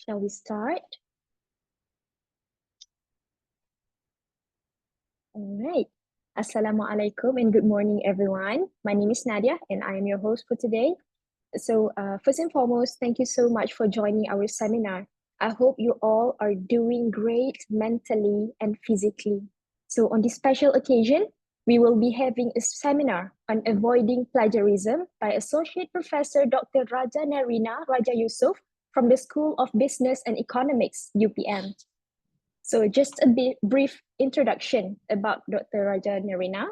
Shall we start? All right. Assalamualaikum and good morning, everyone. My name is Nadia and I am your host for today. So first and foremost, thank you so much for joining our seminar. I hope you all are doing great mentally and physically. So on this special occasion, we will be having a seminar on avoiding plagiarism by Associate Professor Dr. Raja Narina Raja Yusuf from the School of Business and Economics, UPM. So just a brief introduction about Dr. Raja Narina.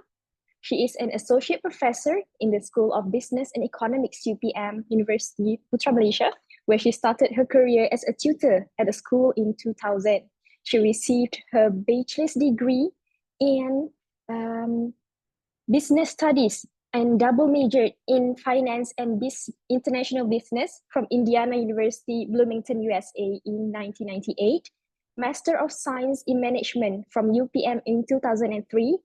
She is an associate professor in the School of Business and Economics, UPM, University Putra Malaysia, where she started her career as a tutor at the school in 2000. She received her bachelor's degree in business studies and double majored in finance and international business from Indiana University, Bloomington, USA in 1998, Master of Science in Management from UPM in 2003,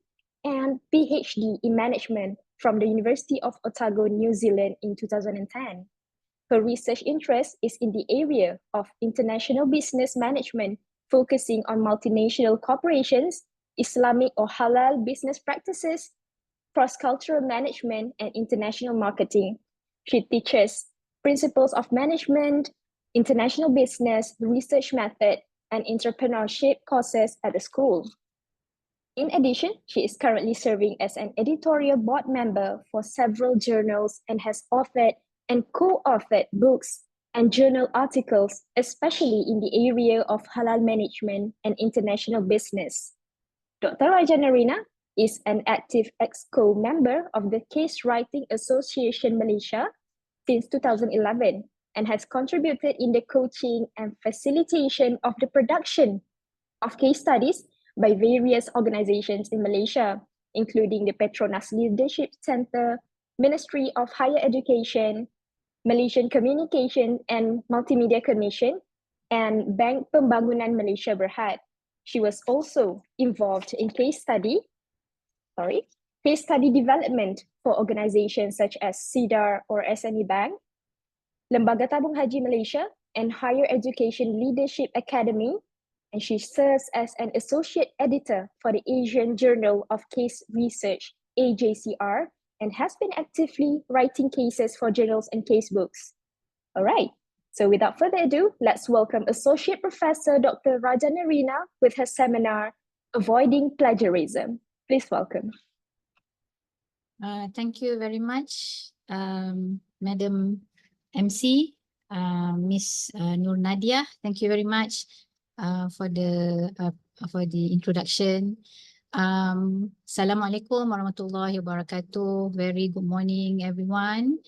and PhD in Management from the University of Otago, New Zealand in 2010. Her research interest is in the area of international business management, focusing on multinational corporations, Islamic or halal business practices, cross-cultural management, and international marketing. She teaches principles of management, international business, research method, and entrepreneurship courses at the school. In addition, she is currently serving as an editorial board member for several journals and has authored and co-authored books and journal articles, especially in the area of halal management and international business. Dr. Raja Narina is an active EXCO member of the Case Writing Association Malaysia since 2011 and has contributed in the coaching and facilitation of the production of case studies by various organizations in Malaysia, including the Petronas Leadership Center, Ministry of Higher Education, Malaysian Communication and Multimedia Commission, and Bank Pembangunan Malaysia Berhad. She was also involved in case study development for organizations such as CEDAR or SME Bank, Lembaga Tabung Haji Malaysia, and Higher Education Leadership Academy, and she serves as an associate editor for the Asian Journal of Case Research, AJCR, and has been actively writing cases for journals and casebooks. All right, so without further ado, let's welcome Associate Professor Dr. Raja Narina with her seminar, Avoiding Plagiarism. Please welcome. Thank you very much, Madam MC, Miss Nur Nadia. Thank you very much for the introduction. Assalamualaikum warahmatullahi wabarakatuh. Very good morning, everyone.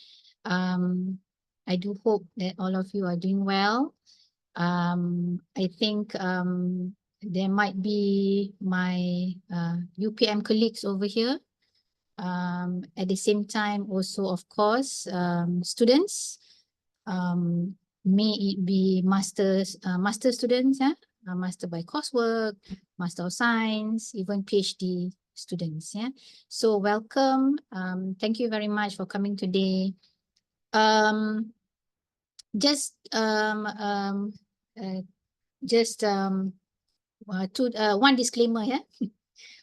I do hope that all of you are doing well. I think there might be my UPM colleagues over here. At the same time, also, of course, students, may it be master students, master by coursework, master of science, even PhD students. So welcome. Thank you very much for coming today. One disclaimer here.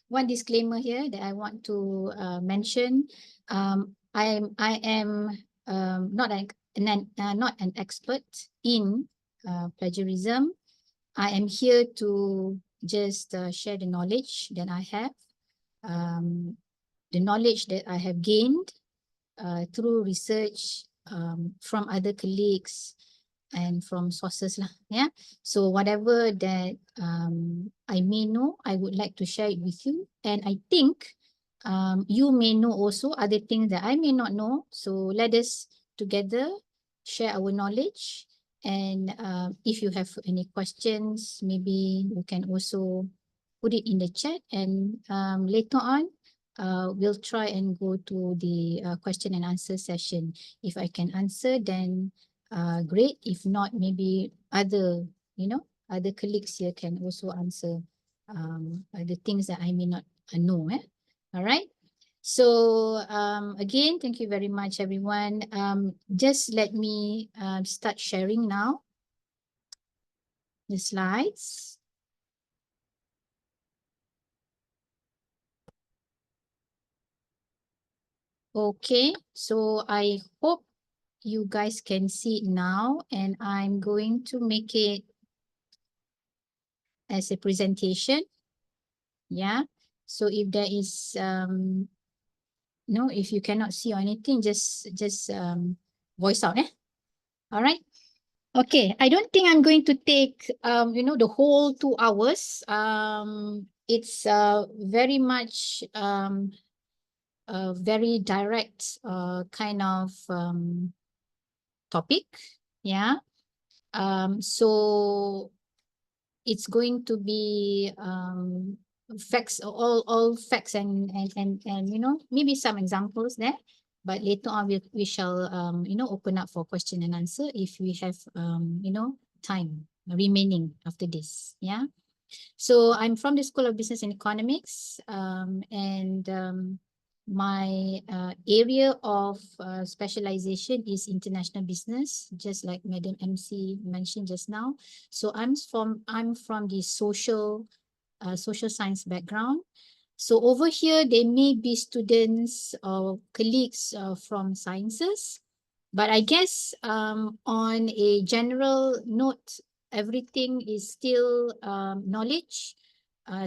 One disclaimer here that I want to mention. I am not an expert in plagiarism. I am here to just share the knowledge that I have, the knowledge that I have gained through research from other colleagues and from sources lah. So whatever that I may know, I would like to share it with you, and I think you may know also other things that I may not know. So let us together share our knowledge, and if you have any questions, maybe you can also put it in the chat, and later on we'll try and go to the question and answer session. If I can answer, then great. If not, maybe other colleagues here can also answer the things that I may not know. All right. So again, thank you very much, everyone. Just let me start sharing now. the slides. Okay, so I hope you guys can see it now, and I'm going to make it as a presentation. Yeah, so if there is no, if you cannot see or anything, just voice out. All right. Okay, I don't think I'm going to take the whole 2 hours. It's very much a very direct kind of topic. Yeah. So it's going to be facts, all facts and maybe some examples there. But later on we shall open up for question and answer if we have time remaining after this. Yeah. So I'm from the School of Business and Economics, and my area of specialization is international business, just like Madam MC mentioned just now. So I'm from the social science background. So over here, there may be students or colleagues from sciences, but I guess on a general note, everything is still knowledge.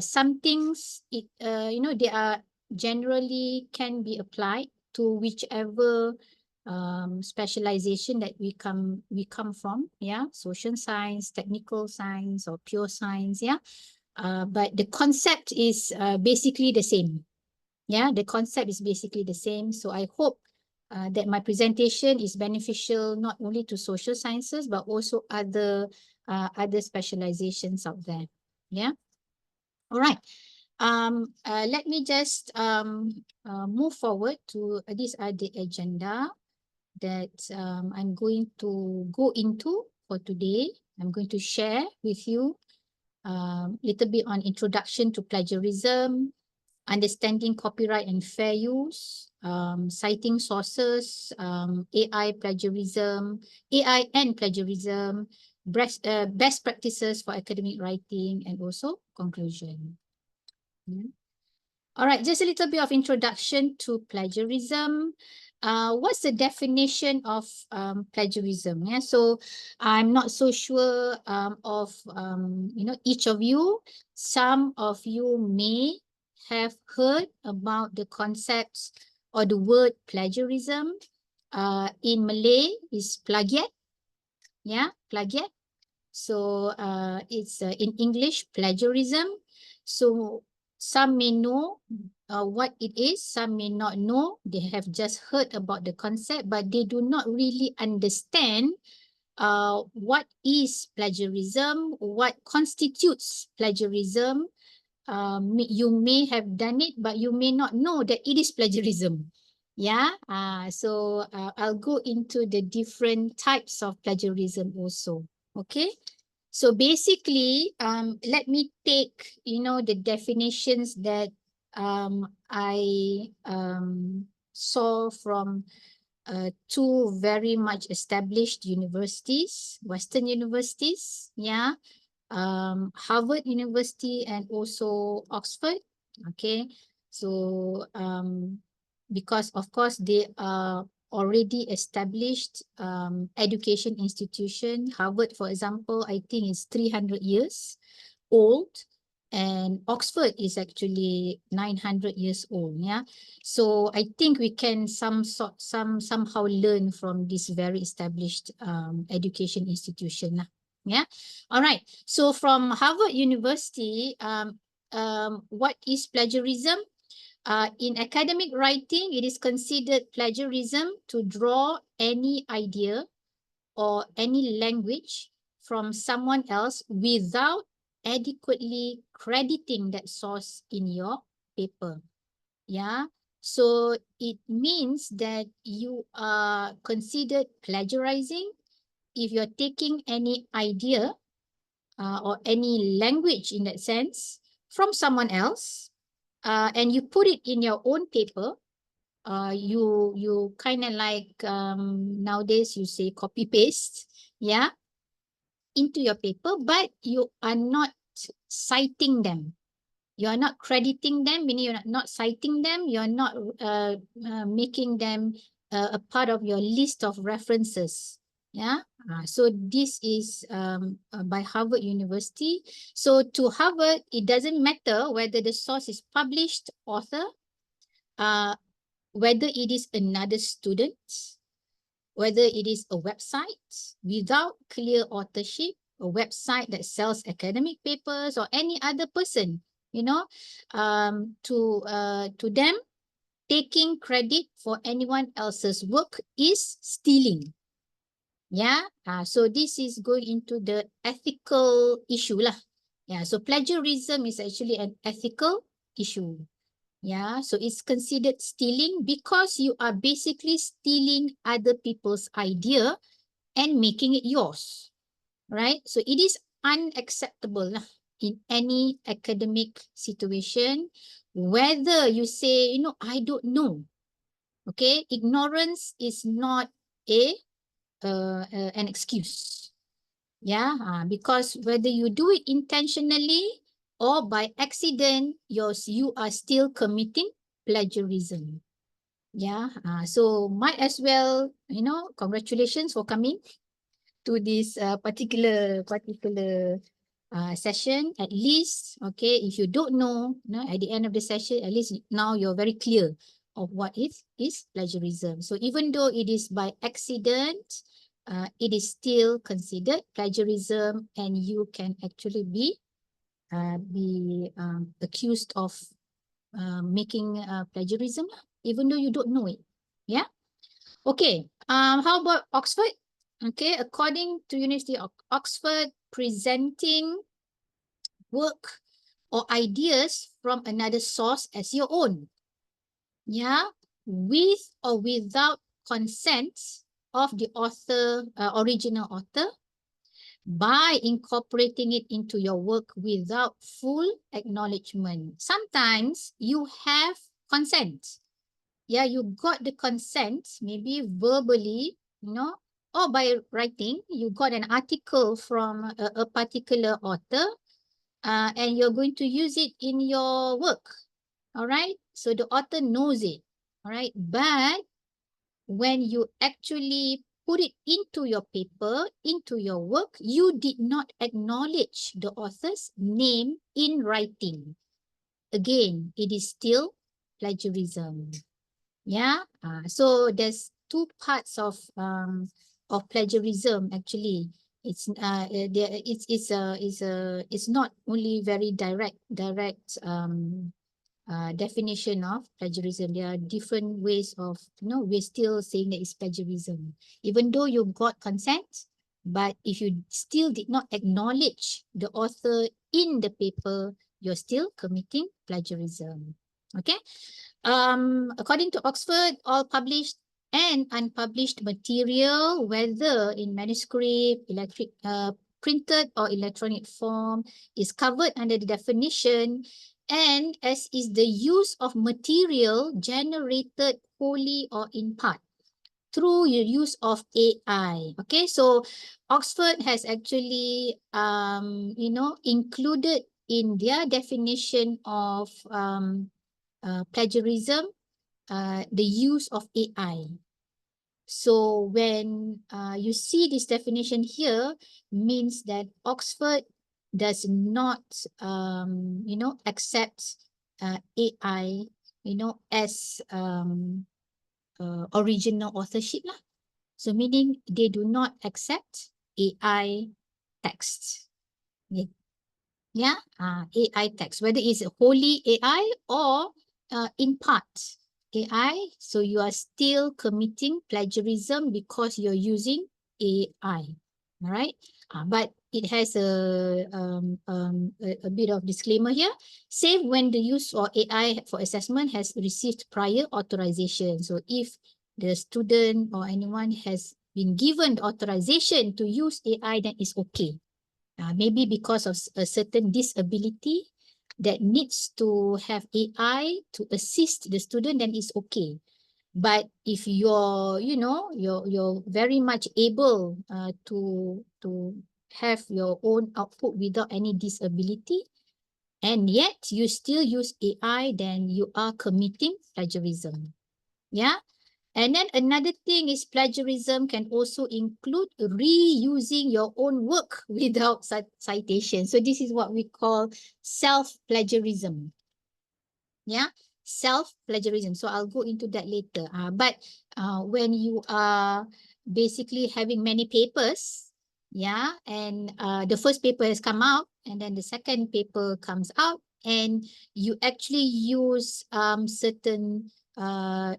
Some things they are generally can be applied to whichever specialization that we come from. Yeah, social science, technical science, or pure science. Yeah, but the concept is basically the same. Yeah, the concept is basically the same. So I hope that my presentation is beneficial not only to social sciences but also other specializations out there. Yeah. All right. Let me just move forward to these are the agenda that I'm going to go into for today. I'm going to share with you a little bit on introduction to plagiarism, understanding copyright and fair use, citing sources, AI and plagiarism, best practices for academic writing, and also conclusion. All right, just a little bit of introduction to plagiarism. What's the definition of plagiarism? Yeah, so I'm not so sure of each of you. Some of you may have heard about the concepts or the word plagiarism. In Malay is plagiat. Yeah, plagiat. So it's in English plagiarism. So some may know what it is, some may not know. They have just heard about the concept, but they do not really understand what is plagiarism, what constitutes plagiarism. You may have done it, but you may not know that it is plagiarism. Yeah, so I'll go into the different types of plagiarism also. Okay. So basically, let me take, the definitions that I saw from two very much established universities, Western universities, yeah, Harvard University and also Oxford. Okay, so because of course they are already established education institution. Harvard, for example, I think is 300 years old, and Oxford is actually 900 years old. Yeah, so I think we can somehow learn from this very established education institution. Yeah, all right. So from Harvard University, what is plagiarism? In academic writing, it is considered plagiarism to draw any idea or any language from someone else without adequately crediting that source in your paper. Yeah, so it means that you are considered plagiarizing if you're taking any idea or any language in that sense from someone else, and you put it in your own paper. You kind of like nowadays you say copy paste. Yeah, into your paper, but you are not citing them. You are not crediting them, meaning you're not citing them. You're not making them a part of your list of references. Yeah. So this is by Harvard University. So to Harvard, it doesn't matter whether the source is published author, whether it is another student, whether it is a website without clear authorship, a website that sells academic papers, or any other person, to them, taking credit for anyone else's work is stealing. Yeah. So this is going into the ethical issue lah. Yeah. So plagiarism is actually an ethical issue. Yeah, so it's considered stealing because you are basically stealing other people's idea and making it yours, right? So it is unacceptable in any academic situation, whether you say, I don't know. Okay, ignorance is not an excuse. Yeah, because whether you do it intentionally or by accident, you are still committing plagiarism. Yeah, so might as well, congratulations for coming to this particular session. At least, okay, if you don't know, at the end of the session, at least now you're very clear of what is plagiarism. So even though it is by accident, it is still considered plagiarism, and you can actually be accused of making plagiarism, even though you don't know it. Yeah. Okay. How about Oxford? Okay, according to University of Oxford, presenting work or ideas from another source as your own. Yeah, with or without consent of the author, original author, by incorporating it into your work without full acknowledgement. Sometimes you have consent. Yeah, you got the consent, maybe verbally, or by writing. You got an article from a particular author, and you're going to use it in your work. All right, so the author knows it. All right, but when you actually put it into your paper, into your work, you did not acknowledge the author's name in writing. Again, it is still plagiarism. Yeah, so there's two parts of plagiarism actually. It's it's not only very direct definition of plagiarism. There are different ways of, we're still saying that it's plagiarism. Even though you got consent, but if you still did not acknowledge the author in the paper, you're still committing plagiarism. Okay. According to Oxford, all published and unpublished material, whether in manuscript, printed or electronic form, is covered under the definition, and as is the use of material generated wholly or in part through the use of AI. Okay, so Oxford has actually, included in their definition of plagiarism, the use of AI. So when you see this definition here, means that Oxford does not, accept AI, as original authorship lah. So meaning they do not accept AI text. Yeah, AI text, whether it's wholly AI or in part AI, so you are still committing plagiarism because you're using AI. All right, but it has a bit of disclaimer here. Save when the use of AI for assessment has received prior authorization. So if the student or anyone has been given authorization to use AI, then it's okay. Maybe because of a certain disability that needs to have AI to assist the student, then it's okay. But if you're, you're very much able to have your own output without any disability, and yet you still use AI, then you are committing plagiarism. Yeah. And then another thing is plagiarism can also include reusing your own work without citation. So this is what we call self-plagiarism. Yeah, self-plagiarism. So I'll go into that later. But when you are basically having many papers, yeah, and the first paper has come out, and then the second paper comes out, and you actually use certain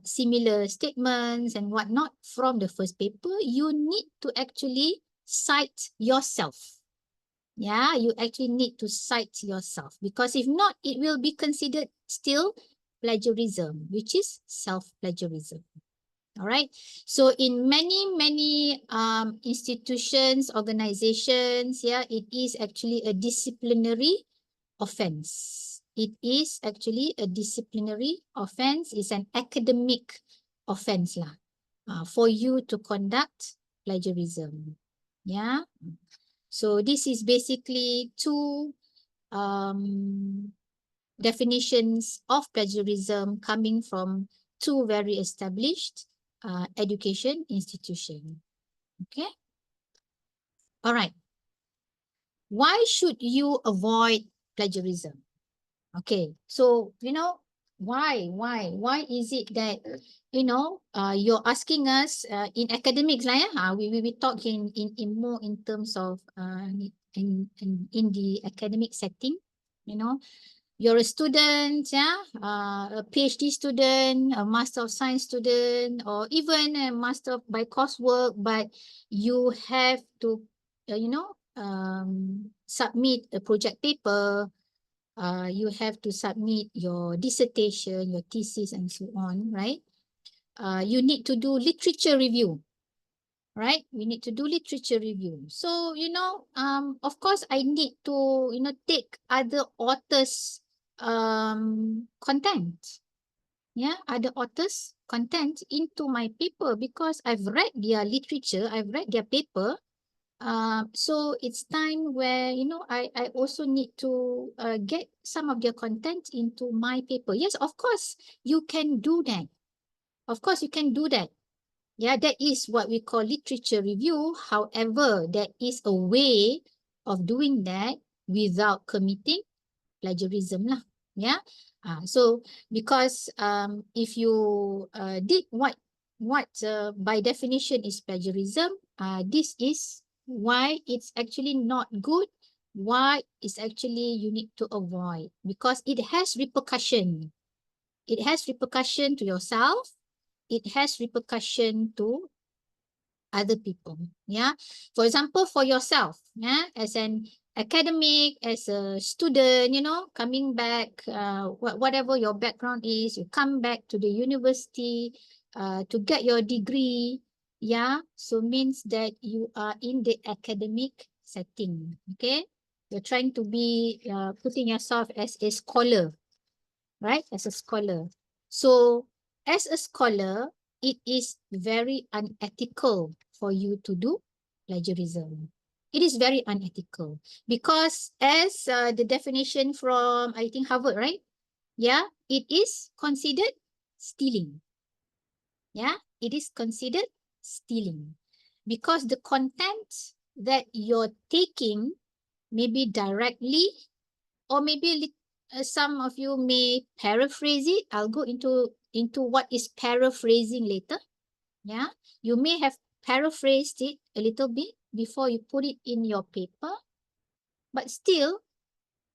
similar statements and whatnot from the first paper, you need to actually cite yourself. Yeah, you actually need to cite yourself, because if not, it will be considered still plagiarism, which is self-plagiarism. All right. So in many institutions, organizations, yeah, it is actually a disciplinary offense. It is actually a disciplinary offense. It's an academic offense lah, for you to conduct plagiarism. Yeah. So this is basically two definitions of plagiarism coming from two very established education institution. Okay. All right. Why should you avoid plagiarism? Okay. So, why is it that, you're asking us in academics lah, yeah? We talk in more in terms of in the academic setting, you're a student, yeah, a PhD student, a Master of Science student, or even a Master by coursework, but you have to, submit a project paper. You have to submit your dissertation, your thesis, and so on, right? You need to do literature review, right? We need to do literature review. So, of course, I need to, take other authors' content. Yeah, other authors' content into my paper, because I've read their literature, I've read their paper. So it's time where, I also need to get some of their content into my paper. Yes, of course, you can do that. Of course, you can do that. Yeah, that is what we call literature review. However, there is a way of doing that without committing plagiarism lah. Yeah. So because if you did what by definition is plagiarism, this is why it's actually not good. Why it's actually you need to avoid, because it has repercussion. It has repercussion to yourself. It has repercussion to other people. Yeah. For example, for yourself, yeah, as an academic, as a student, coming back, whatever your background is, you come back to the university to get your degree. Yeah. So means that you are in the academic setting. Okay. You're trying to be putting yourself as a scholar, right? As a scholar. So as a scholar, it is very unethical for you to do plagiarism. It is very unethical because as the definition from, I think, Harvard, right? Yeah, it is considered stealing. Yeah, it is considered stealing because the content that you're taking maybe directly or maybe some of you may paraphrase it. I'll go into what is paraphrasing later. Yeah, you may have paraphrased it a little bit before you put it in your paper, but still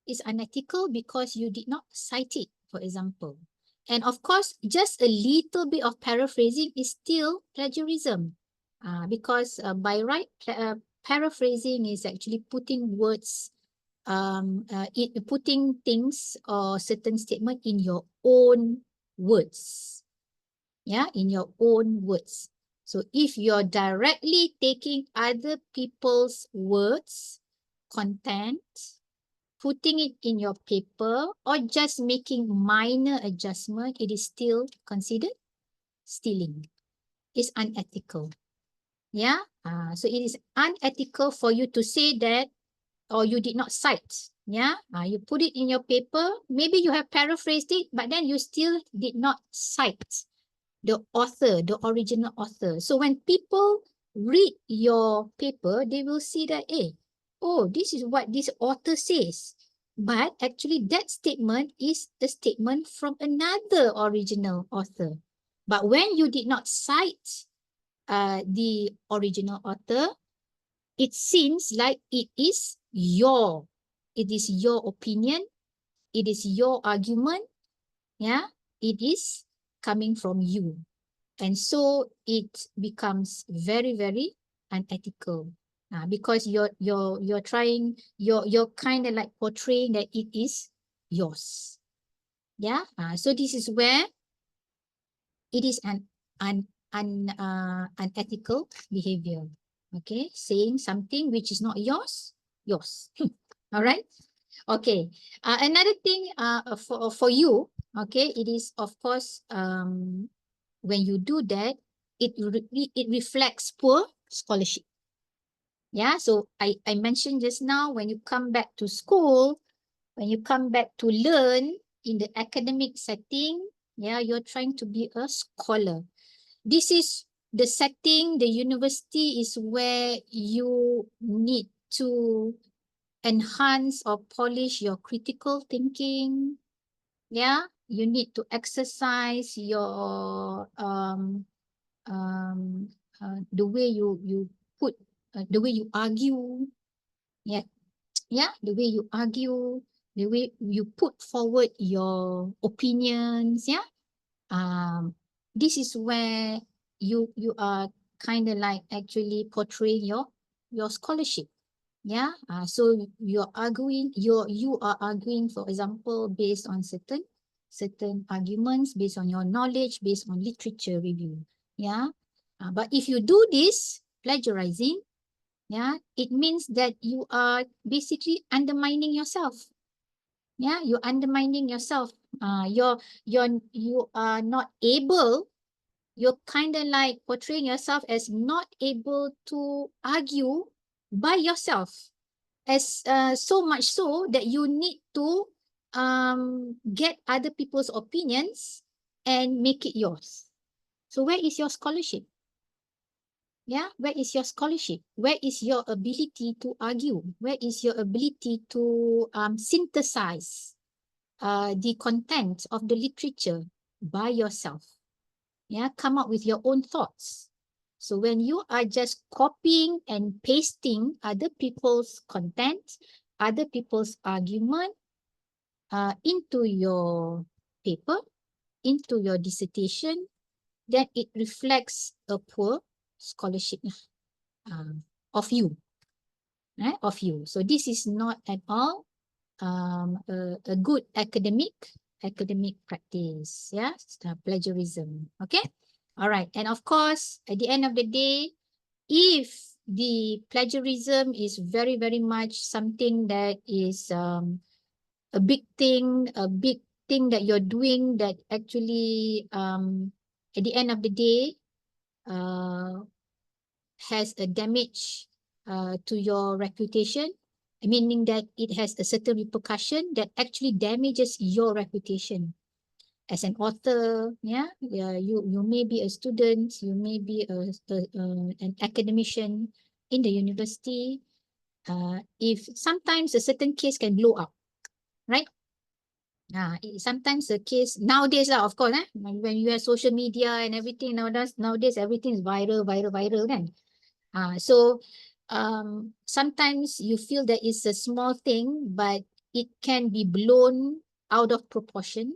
it's unethical because you did not cite it, for example. And of course, just a little bit of paraphrasing is still plagiarism because by right, paraphrasing is actually putting words putting things or certain statement in your own words. Yeah, in your own words. So if you're directly taking other people's words, content, putting it in your paper, or just making minor adjustment, it is still considered stealing. It's unethical. Yeah, So it is unethical for you to say that, or you did not cite. Yeah, you put it in your paper. Maybe you have paraphrased it, but then you still did not cite the author, the original author. So when people read your paper, they will see that, oh, this is what this author says. But actually that statement is the statement from another original author. But when you did not cite the original author, it seems like it is your opinion, it is your argument, yeah, it is coming from you. And so it becomes very, very unethical because you're trying, you're kind of like portraying that it is yours. Yeah. So this is where it is an unethical behavior. Okay, saying something which is not yours. All right. Okay. Another thing for you, okay, it is of course when you do that, it reflects poor scholarship. Yeah, so I mentioned just now, when you come back to school, when you come back to learn in the academic setting, yeah, you're trying to be a scholar. This is the setting, the university is where you need to enhance or polish your critical thinking. Yeah, you need to exercise your the way you put the way you argue. Yeah, the way you argue, the way you put forward your opinions. Yeah, this is where you are kind of like actually portraying your scholarship. Yeah, so you are arguing, for example, based on certain arguments, based on your knowledge, based on literature review. Yeah, but if you do this plagiarizing, yeah, it means that you are basically undermining yourself. Yeah, you're undermining yourself. You are not able. You're kind of like portraying yourself as not able to argue by yourself, as so much so that you need to get other people's opinions and make it yours. So where is your scholarship? Yeah, where is your scholarship? Where is your ability to argue? Where is your ability to synthesize the content of the literature by yourself? Yeah, come up with your own thoughts. So when you are just copying and pasting other people's content, other people's argument into your paper, into your dissertation, then it reflects a poor scholarship of you, right? Of you. So this is not at all a good academic practice. Yeah, plagiarism. Okay. All right. And of course, at the end of the day, if the plagiarism is very, very much something that is a big thing that you're doing that actually at the end of the day has a damage to your reputation, meaning that it has a certain repercussion that actually damages your reputation as an author. Yeah, you may be a student, you may be an academician in the university. If sometimes a certain case can blow up, right? Sometimes the case nowadays, of course, when you have social media and everything nowadays everything is viral, kan? So sometimes you feel that it's a small thing, but it can be blown out of proportion,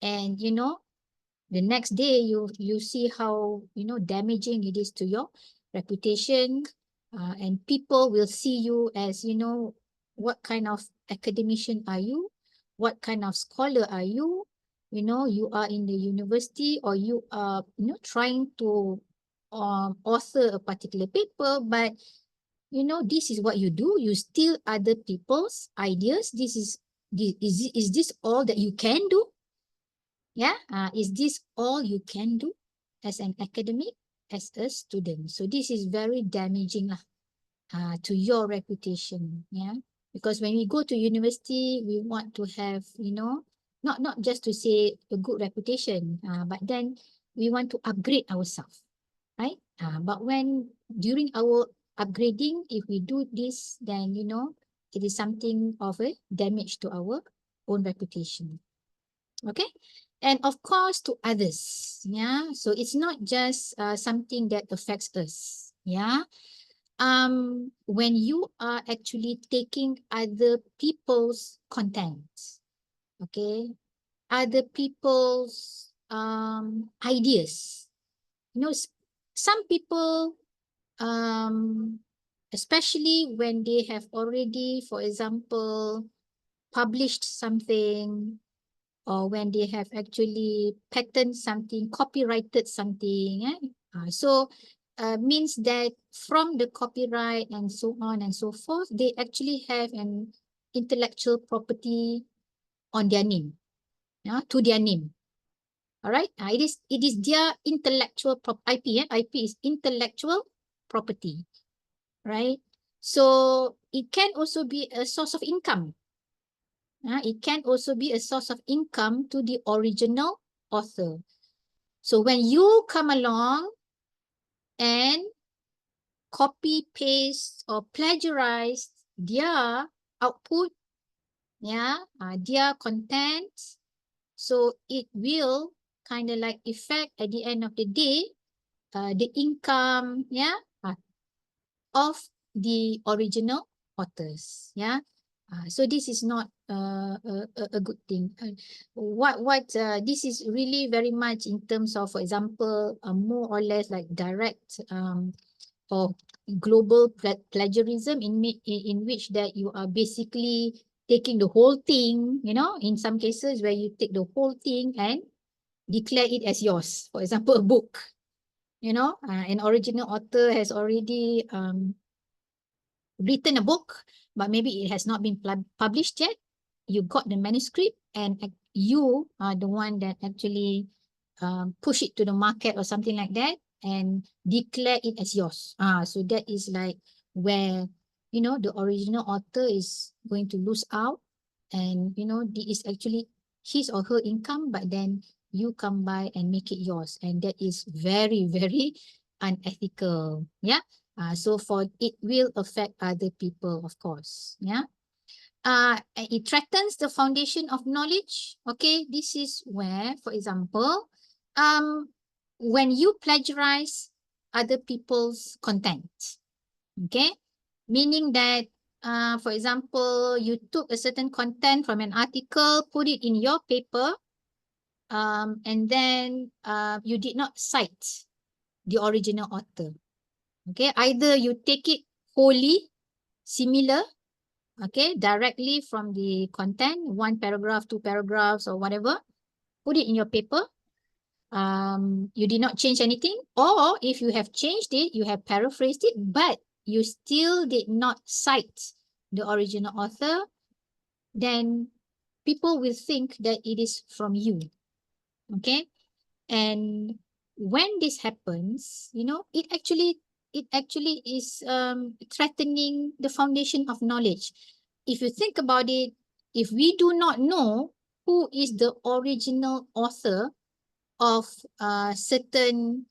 and the next day you see how damaging it is to your reputation, and people will see you as what kind of academician are you, what kind of scholar are you. You are in the university, or you are trying to author a particular paper, but this is what you do. You steal other people's ideas. Is this all that you can do? Yeah, is this all you can do as an academic, as a student. So this is very damaging lah, to your reputation. Yeah, because when we go to university, we want to have, not just to say a good reputation, but then we want to upgrade ourselves, right? But when during our upgrading, if we do this, then it is something of a damage to our own reputation. Okay, and of course to others. Yeah, so it's not just something that affects us. Yeah, when you are actually taking other people's content, okay, other people's ideas. Some people, especially when they have already, for example, published something, or when they have actually patented something, copyrighted something. So means that from the copyright and so on and so forth, they actually have an intellectual property on their name, to their name. All right, it is their intellectual IP. IP is intellectual property, right? So it can also be a source of income. It can also be a source of income to the original author. So when you come along and copy, paste, or plagiarize their output, their content, so it will kind of like affect at the end of the day the income, of the original authors. So this is not a good thing. This is really very much in terms of, for example, more or less like direct or global plagiarism, in which that you are basically taking the whole thing, in some cases where you take the whole thing and declare it as yours. For example, a book, an original author has already written a book, but maybe it has not been published yet. You got the manuscript and you are the one that actually push it to the market or something like that and declare it as yours. So that is like where, the original author is going to lose out, and, this is actually his or her income, but then you come by and make it yours. And that is very, very unethical. So it will affect other people, of course. It threatens the foundation of knowledge. Okay, this is where, for example, when you plagiarize other people's content, okay, meaning that, for example, you took a certain content from an article, put it in your paper, and then you did not cite the original author. Okay, either you take it wholly similar, okay, directly from the content, 1 paragraph, 2 paragraphs, or whatever, put it in your paper. You did not change anything, or if you have changed it, you have paraphrased it, but you still did not cite the original author, then people will think that it is from you. Okay, and when this happens, it actually is threatening the foundation of knowledge. If you think about it, if we do not know who is the original author of certain,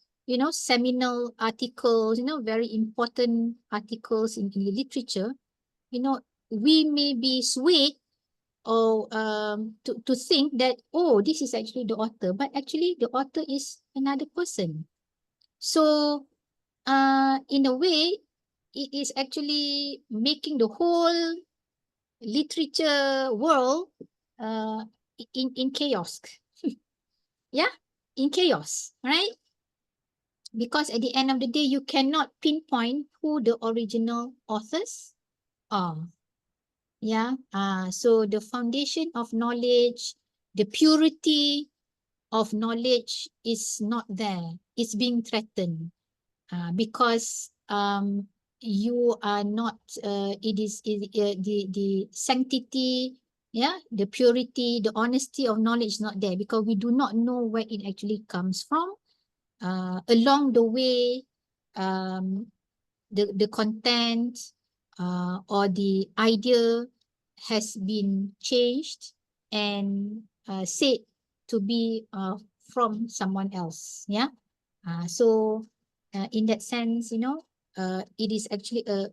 seminal articles, very important articles in the literature, we may be swayed or to think that, oh, this is actually the author, but actually the author is another person. So in a way, it is actually making the whole literature world in chaos. In chaos, right? Because at the end of the day, you cannot pinpoint who the original authors are. So the foundation of knowledge, the purity of knowledge is not there. It's being threatened because you are not, the sanctity, the purity, the honesty of knowledge is not there, because we do not know where it actually comes from. along the way, the content or the idea has been changed and said to be from someone else. Yeah. So in that sense, it is actually a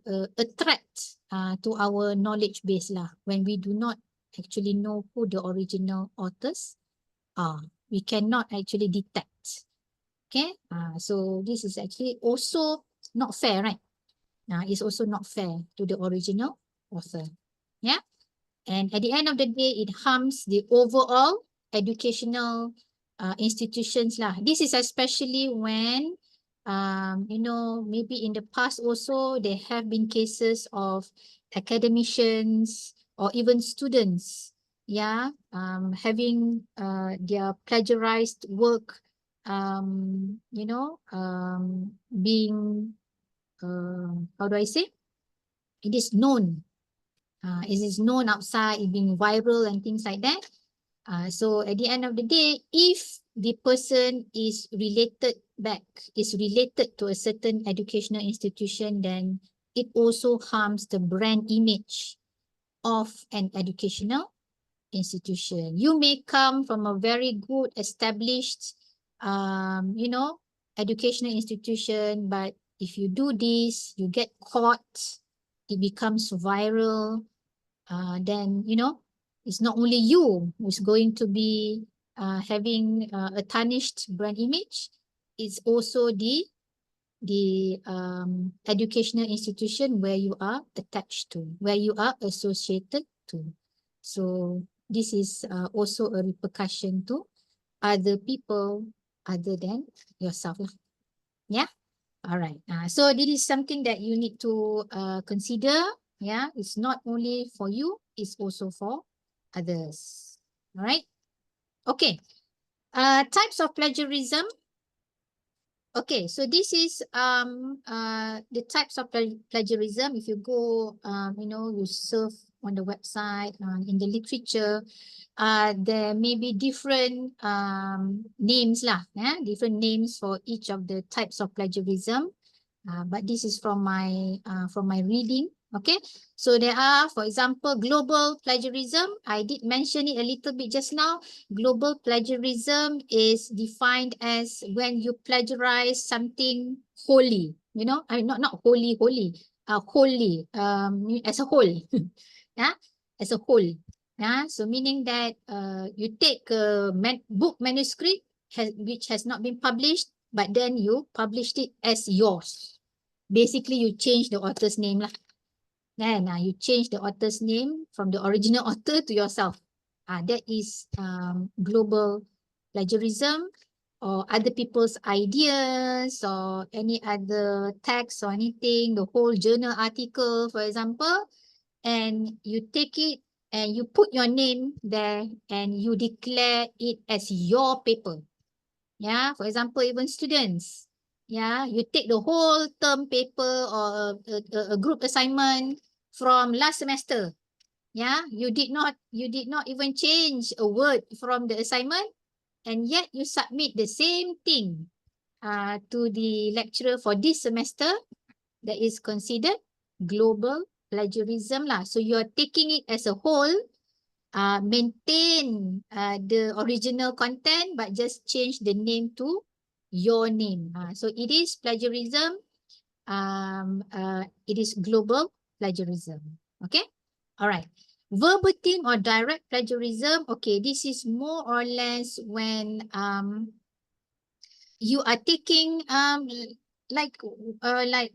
threat to our knowledge base lah. When we do not actually know who the original authors are, we cannot actually detect. Okay, so this is actually also not fair, right? It's also not fair to the original author. Yeah, and at the end of the day, it harms the overall educational institutions lah. This is especially when maybe in the past also there have been cases of academicians or even students, having their plagiarized work, being how do I say? It is known. It is known outside, it being viral and things like that. So at the end of the day, if the person is related to a certain educational institution, then it also harms the brand image of an educational institution. You may come from a very good established, educational institution, but if you do this, you get caught, it becomes viral, then, it's not only you who's going to be having a tarnished brand image, it's also the educational institution where you are attached to, where you are associated to. So this is also a repercussion to other people other than yourself. Yeah. All right. So this is something that you need to consider. Yeah. It's not only for you, it's also for others. All right. Okay. Types of plagiarism. Okay, so this is the types of plagiarism. If you go, you surf on the website, in the literature, there may be different names lah, different names for each of the types of plagiarism. But this is from my reading. Okay, so there are, for example, global plagiarism. I did mention it a little bit just now. Global plagiarism is defined as when you plagiarize something wholly, not wholly, wholly, as a whole, yeah, as a whole. Yeah, so meaning that you take a book manuscript which has not been published, but then you published it as yours. Basically, you change the author's name lah. Then you change the author's name from the original author to yourself. That is global plagiarism, or other people's ideas, or any other text or anything, the whole journal article, for example, and you take it and you put your name there and you declare it as your paper. Yeah, for example, even students. Yeah, you take the whole term paper or a group assignment from last semester. Yeah, you did not even change a word from the assignment, and yet you submit the same thing to the lecturer for this semester. That is considered global plagiarism lah. So you are taking it as a whole, maintain the original content, but just change the name to your name. So it is plagiarism. It is global plagiarism. Okay. All right. Verbatim or direct plagiarism. Okay, this is more or less when you are taking like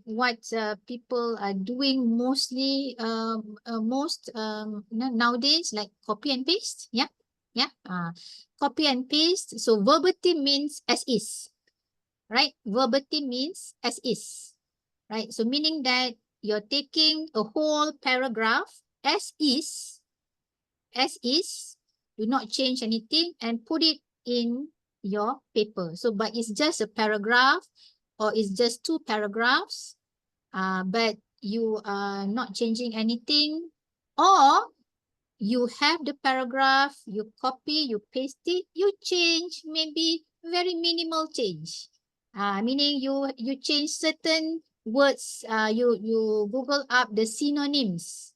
what people are doing mostly most nowadays, like copy and paste. Yeah. Copy and paste. So verbatim means as is, right? Verbatim means as is, right? So meaning that you're taking a whole paragraph as is, do not change anything, and put it in your paper. So, but it's just a paragraph, or it's just 2 paragraphs, but you are not changing anything, or you have the paragraph, you copy, you paste it, you change, maybe very minimal change. Meaning you change certain words, you Google up the synonyms.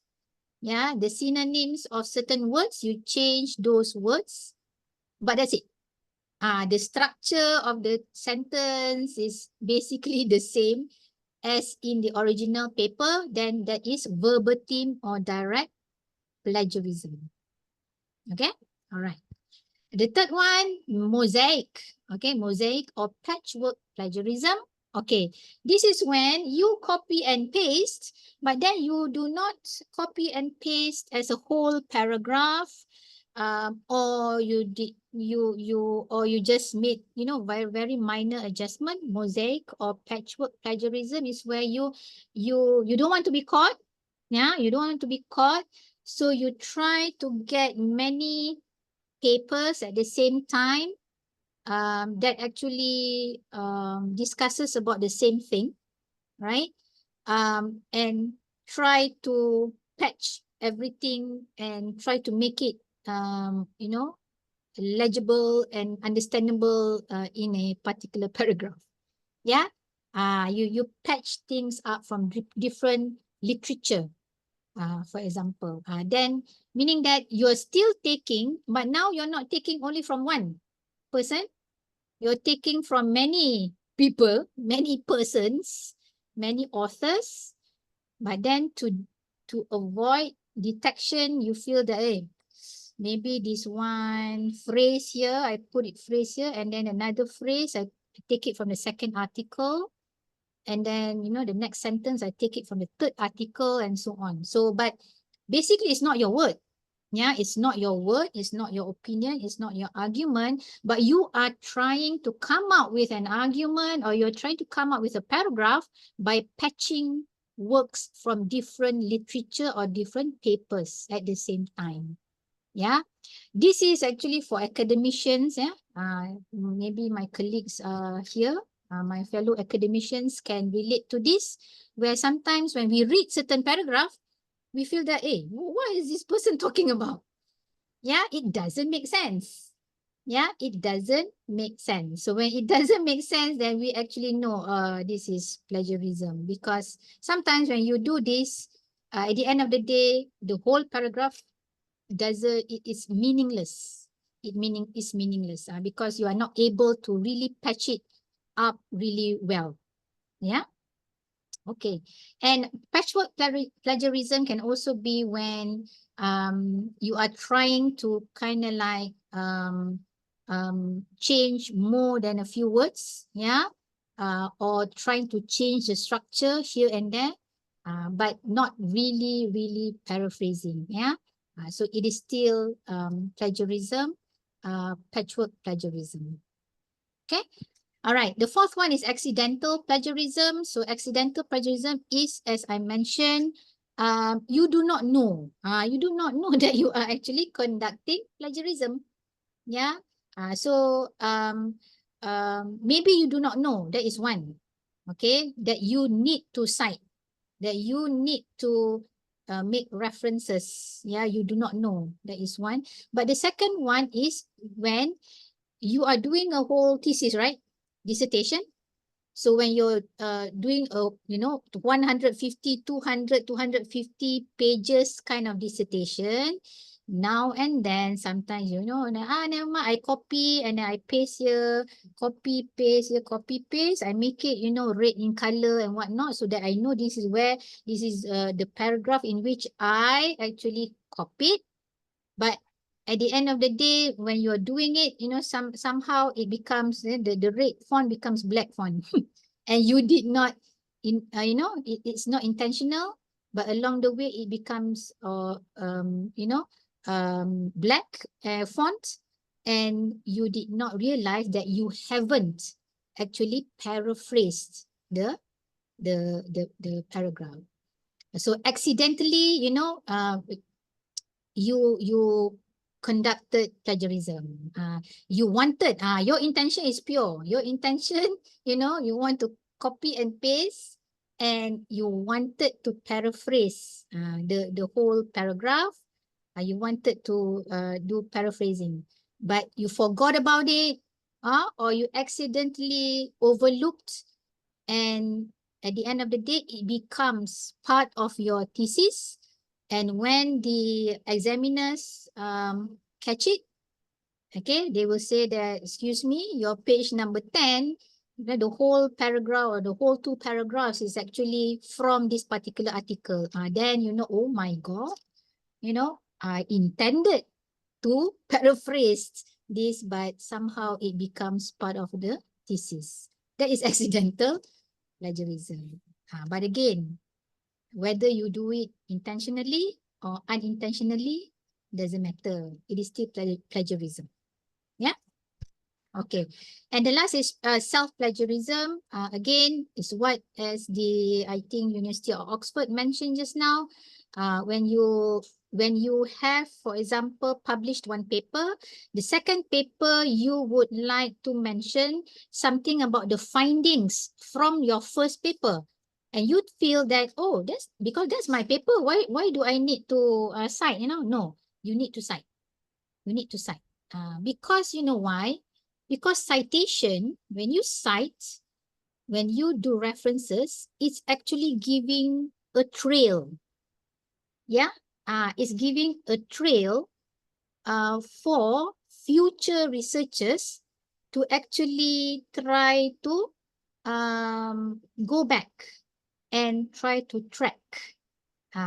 Yeah, the synonyms of certain words, you change those words, but that's it. The structure of the sentence is basically the same as in the original paper, then that is verbatim or direct plagiarism. Okay, all right. The third one, mosaic. Okay, mosaic or patchwork plagiarism. Okay, this is when you copy and paste, but then you do not copy and paste as a whole paragraph, or you just made, you know, very minor adjustment. Mosaic or patchwork plagiarism is where you don't want to be caught. Yeah, you don't want to be caught, so you try to get many papers at the same time, that actually discusses about the same thing, right? And try to patch everything and try to make it, you know, legible and understandable in a particular paragraph. Yeah, you patch things up from different literature, for example. Then meaning that you're still taking, but now you're not taking only from one person, you're taking from many people, many persons, many authors, but then to avoid detection, you feel that, hey, maybe this one phrase here, I put it phrase here, and then another phrase, I take it from the second article, and then, you know, the next sentence, I take it from the third article, and so on. So, but basically, it's not your word. Yeah, it's not your word, it's not your opinion, it's not your argument, but you are trying to come up with an argument, or you're trying to come up with a paragraph by patching works from different literature or different papers at the same time. Yeah, this is actually for academicians. Yeah, maybe my colleagues here, my fellow academicians can relate to this, where sometimes when we read certain paragraph, we feel that, hey, what is this person talking about? Yeah, it doesn't make sense. Yeah, it doesn't make sense. So when it doesn't make sense, then we actually know this is plagiarism, because sometimes when you do this, at the end of the day, the whole paragraph it is meaningless. It's meaningless because you are not able to really patch it up really well. Yeah. Okay. And patchwork plagiarism can also be when you are trying to kind of like change more than a few words, yeah, or trying to change the structure here and there, but not really paraphrasing, yeah. So it is still plagiarism, patchwork plagiarism. Okay. All right, the fourth one is accidental plagiarism. So accidental plagiarism is, as I mentioned, you do not know. You do not know that you are actually conducting plagiarism. Yeah. Maybe you do not know. That is one. Okay, that you need to cite, that you need to make references. Yeah, you do not know. That is one. But the second one is when you are doing a whole thesis, right? Dissertation. So when you're doing a, 150, 200, 250 pages kind of dissertation, now and then sometimes, never mind, I copy and then I paste here, copy, paste here, copy, paste. I make it, red in color and whatnot, so that I know this is the paragraph in which I actually copied. But at the end of the day, when you're doing it, somehow it becomes, the red font becomes black font. And you did not, it's not intentional, but along the way it becomes, black font, and you did not realize that you haven't actually paraphrased the paragraph. So accidentally, you conducted plagiarism. You wanted, your intention is pure. Your intention, you want to copy and paste, and you wanted to paraphrase the whole paragraph. You wanted to do paraphrasing, but you forgot about it. or you accidentally overlooked, and at the end of the day, it becomes part of your thesis. And when the examiners catch it, okay, they will say that, excuse me, your page number 10, the whole paragraph or the whole 2 paragraphs is actually from this particular article. Then you know, oh my God, you know, I intended to paraphrase this, but somehow it becomes part of the thesis. That is accidental plagiarism. But again, whether you do it intentionally or unintentionally, doesn't matter. It is still plagiarism. Yeah. Okay. And the last is self-plagiarism. Again, is what as the, I think, University of Oxford mentioned just now. When you have, for example, published one paper, the second paper you would like to mention something about the findings from your first paper. And you'd feel that, oh, that's because that's my paper. Why do I need to cite? No, you need to cite. You need to cite. Because you know why? Because citation, when you cite, when you do references, it's actually giving a trail. Yeah, it's giving a trail for future researchers to actually try to go back and try to track.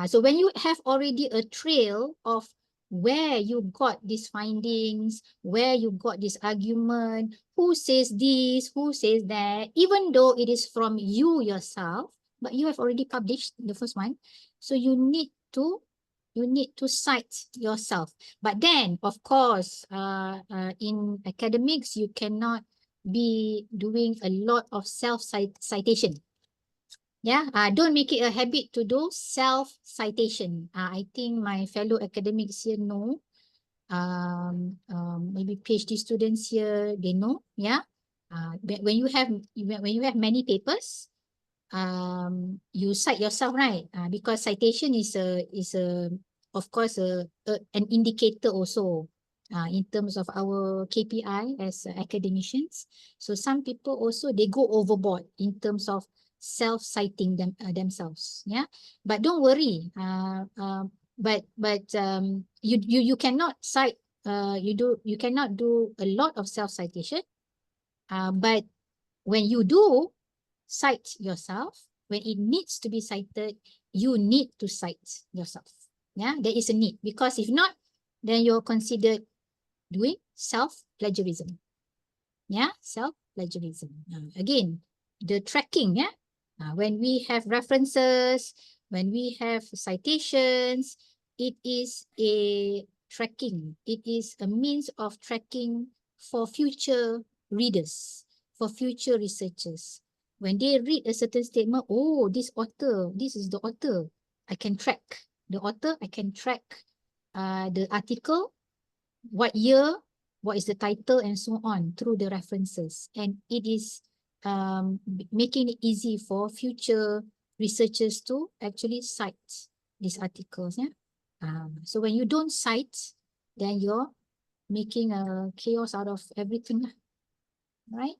So when you have already a trail of where you got these findings, where you got this argument, who says this, who says that, even though it is from you yourself, but you have already published the first one, so you need to cite yourself. But then, of course, in academics, you cannot be doing a lot of self-citation. Yeah, don't make it a habit to do self-citation. I think my fellow academics here know. Maybe PhD students here, they know. Yeah. When you have many papers, you cite yourself, right? Because citation is a of course an indicator also in terms of our KPI as academicians. So some people also they go overboard in terms of self-citing themselves. Yeah, but don't worry. But you cannot cite. You cannot do a lot of self-citation. But when you do cite yourself, when it needs to be cited, you need to cite yourself. Yeah, there is a need, because if not, then you're considered doing self-plagiarism. Yeah, self-plagiarism. Again, the tracking, yeah. When we have references, when we have citations, it is a tracking. It is a means of tracking for future readers, for future researchers. When they read a certain statement, oh, this author, this is the author. I can track the author, I can track the article, what year, what is the title, and so on through the references. And it is making it easy for future researchers to actually cite these articles. Yeah. So when you don't cite, then you're making a chaos out of everything, right?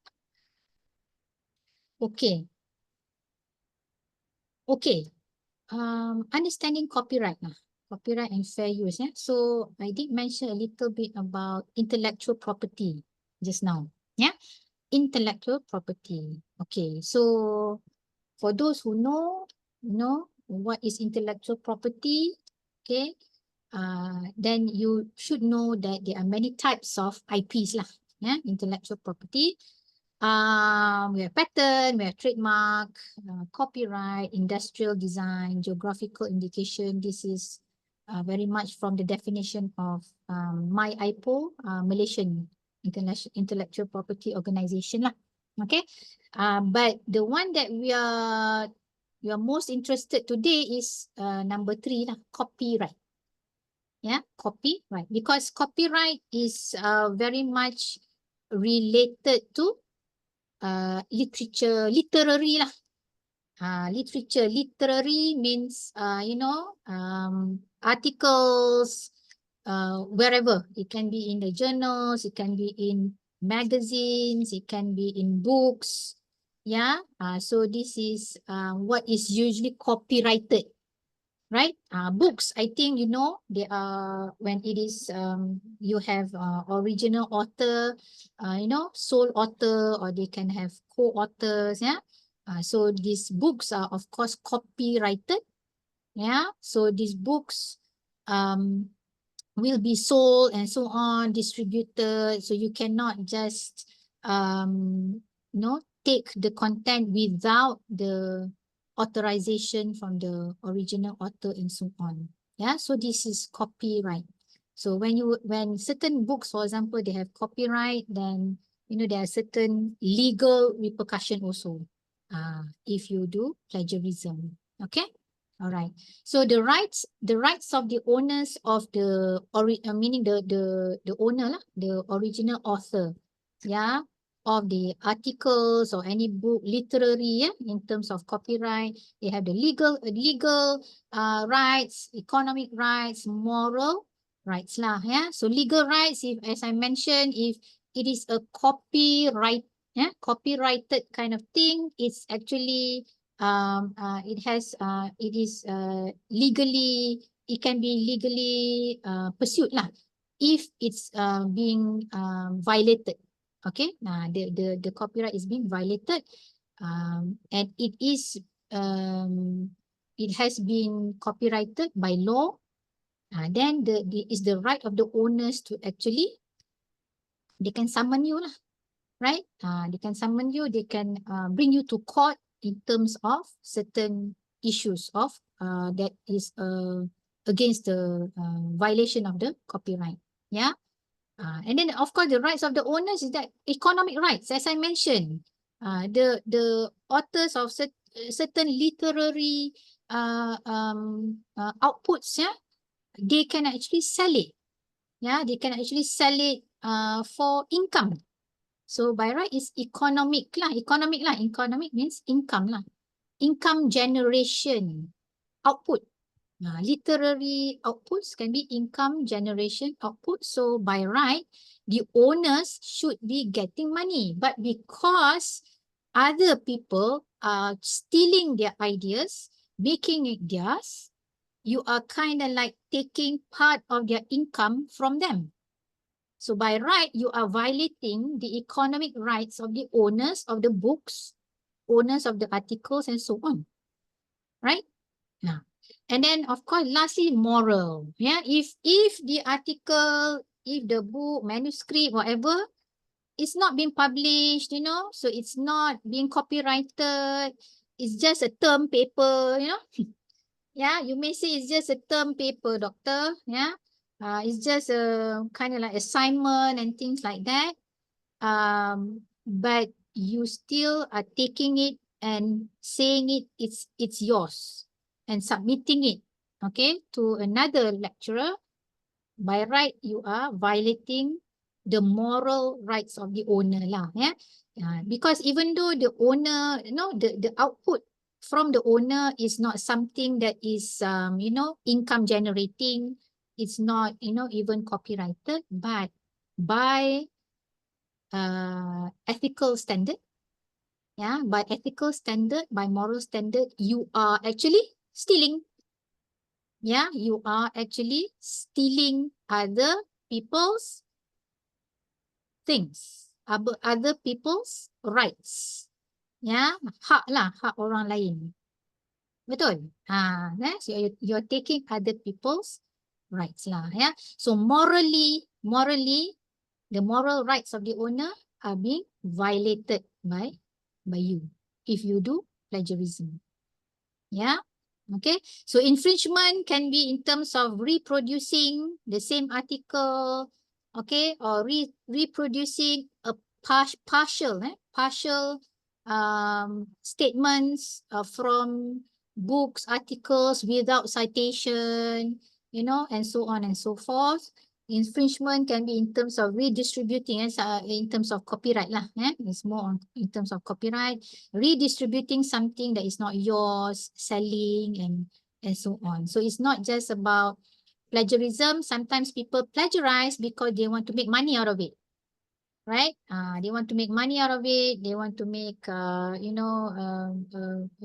Okay. Okay. Understanding copyright now. Copyright and fair use. Yeah. So I did mention a little bit about intellectual property just now. Yeah. Intellectual property. Okay. So for those who know what is intellectual property, okay, then you should know that there are many types of IPs lah. Yeah, intellectual property. We have patent, we have trademark, copyright, industrial design, geographical indication. This is very much from the definition of MyIPO, Malaysian Intellectual Property Organization lah. Okay, but the one that we are most interested today is number 3 lah, copyright. Yeah, copyright, because copyright is very much related to literature, literary lah. Literature, literary means articles, wherever. It can be in the journals, it can be in magazines, it can be in books. Yeah, so this is what is usually copyrighted, right? Books, I think you know, they are when it is you have original author, you know, sole author, or they can have co-authors. Yeah, so these books are of course copyrighted. Yeah, so these books um will be sold and so on, distributed. So you cannot just take the content without the authorization from the original author and so on. Yeah, so this is copyright. So when certain books, for example, they have copyright, then you know there are certain legal repercussion also if you do plagiarism. Okay. All right. So the rights of the owners of the meaning the owner lah, the original author, yeah, of the articles or any book, literary, yeah, in terms of copyright, they have the legal rights, economic rights, moral rights lah, yeah. So legal rights, if as I mentioned, if it is a copyrighted kind of thing, it's actually it is legally, it can be legally pursued lah if it's being violated. Okay, the copyright is being violated, and it has been copyrighted by law. Then is the right of the owners to actually, they can summon you lah, right? They can summon you, they can bring you to court in terms of certain issues of that is against the violation of the copyright. Yeah. And then of course the rights of the owners is that economic rights, as I mentioned. The authors of certain literary outputs, yeah, they can actually sell it. Yeah, they can actually sell it for income. So by right is economic lah. Economic means income lah. Income generation output. Literary outputs can be income generation output. So by right, the owners should be getting money. But because other people are stealing their ideas, making it theirs, you are kind of like taking part of their income from them. So by right, you are violating the economic rights of the owners of the books, owners of the articles, and so on. Right? Yeah. And then, of course, lastly, moral. Yeah. If the article, if the book, manuscript, whatever, it's not being published, you know, so it's not being copyrighted, it's just a term paper, you know. Yeah, you may say it's just a term paper, doctor. Yeah. It's just a kind of like assignment and things like that. But you still are taking it and saying it's yours and submitting it, okay, to another lecturer. By right, you are violating the moral rights of the owner lah. Yeah. Because even though the owner, you know, the output from the owner is not something that is income generating, it's not, you know, even copyrighted, but by ethical standard, yeah, by ethical standard, by moral standard, you are actually stealing. Yeah, you are actually stealing other people's things, other people's rights. Yeah, hak lah, hak orang lain. Betul? So you're taking other people's rights lah. Yeah. So morally, the moral rights of the owner are being violated by you if you do plagiarism. Yeah. Okay. So infringement can be in terms of reproducing the same article, okay, or reproducing a partial statements from books, articles without citation, you know, and so on and so forth. Infringement can be in terms of redistributing, in terms of copyright lah. It's more in terms of copyright, redistributing something that is not yours, selling, and so on. So it's not just about plagiarism. Sometimes people plagiarize because they want to make money out of it. right? They want to make money out of it. They want to make, a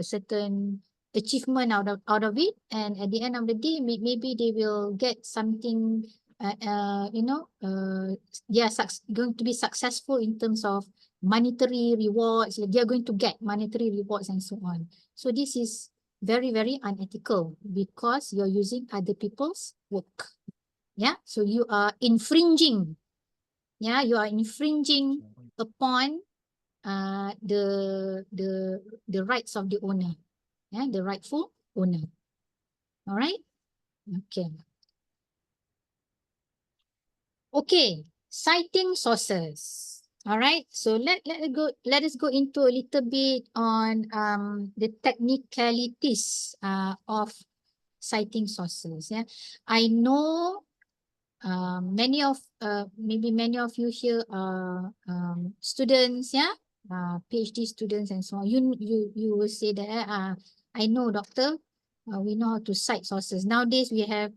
certain achievement out of it. And at the end of the day, maybe they will get something, they are going to be successful in terms of monetary rewards. They are going to get monetary rewards and so on. So this is very, very unethical because you're using other people's work. Yeah, so you are infringing. Yeah, you are infringing upon the rights of the owner. Yeah, the rightful owner. All right. Okay. Okay. Citing sources. All right. So let us go into a little bit on the technicalities of citing sources. Yeah, I know maybe many of you here are students, yeah, PhD students and so on. You will say that I know, doctor, we know how to cite sources. Nowadays we have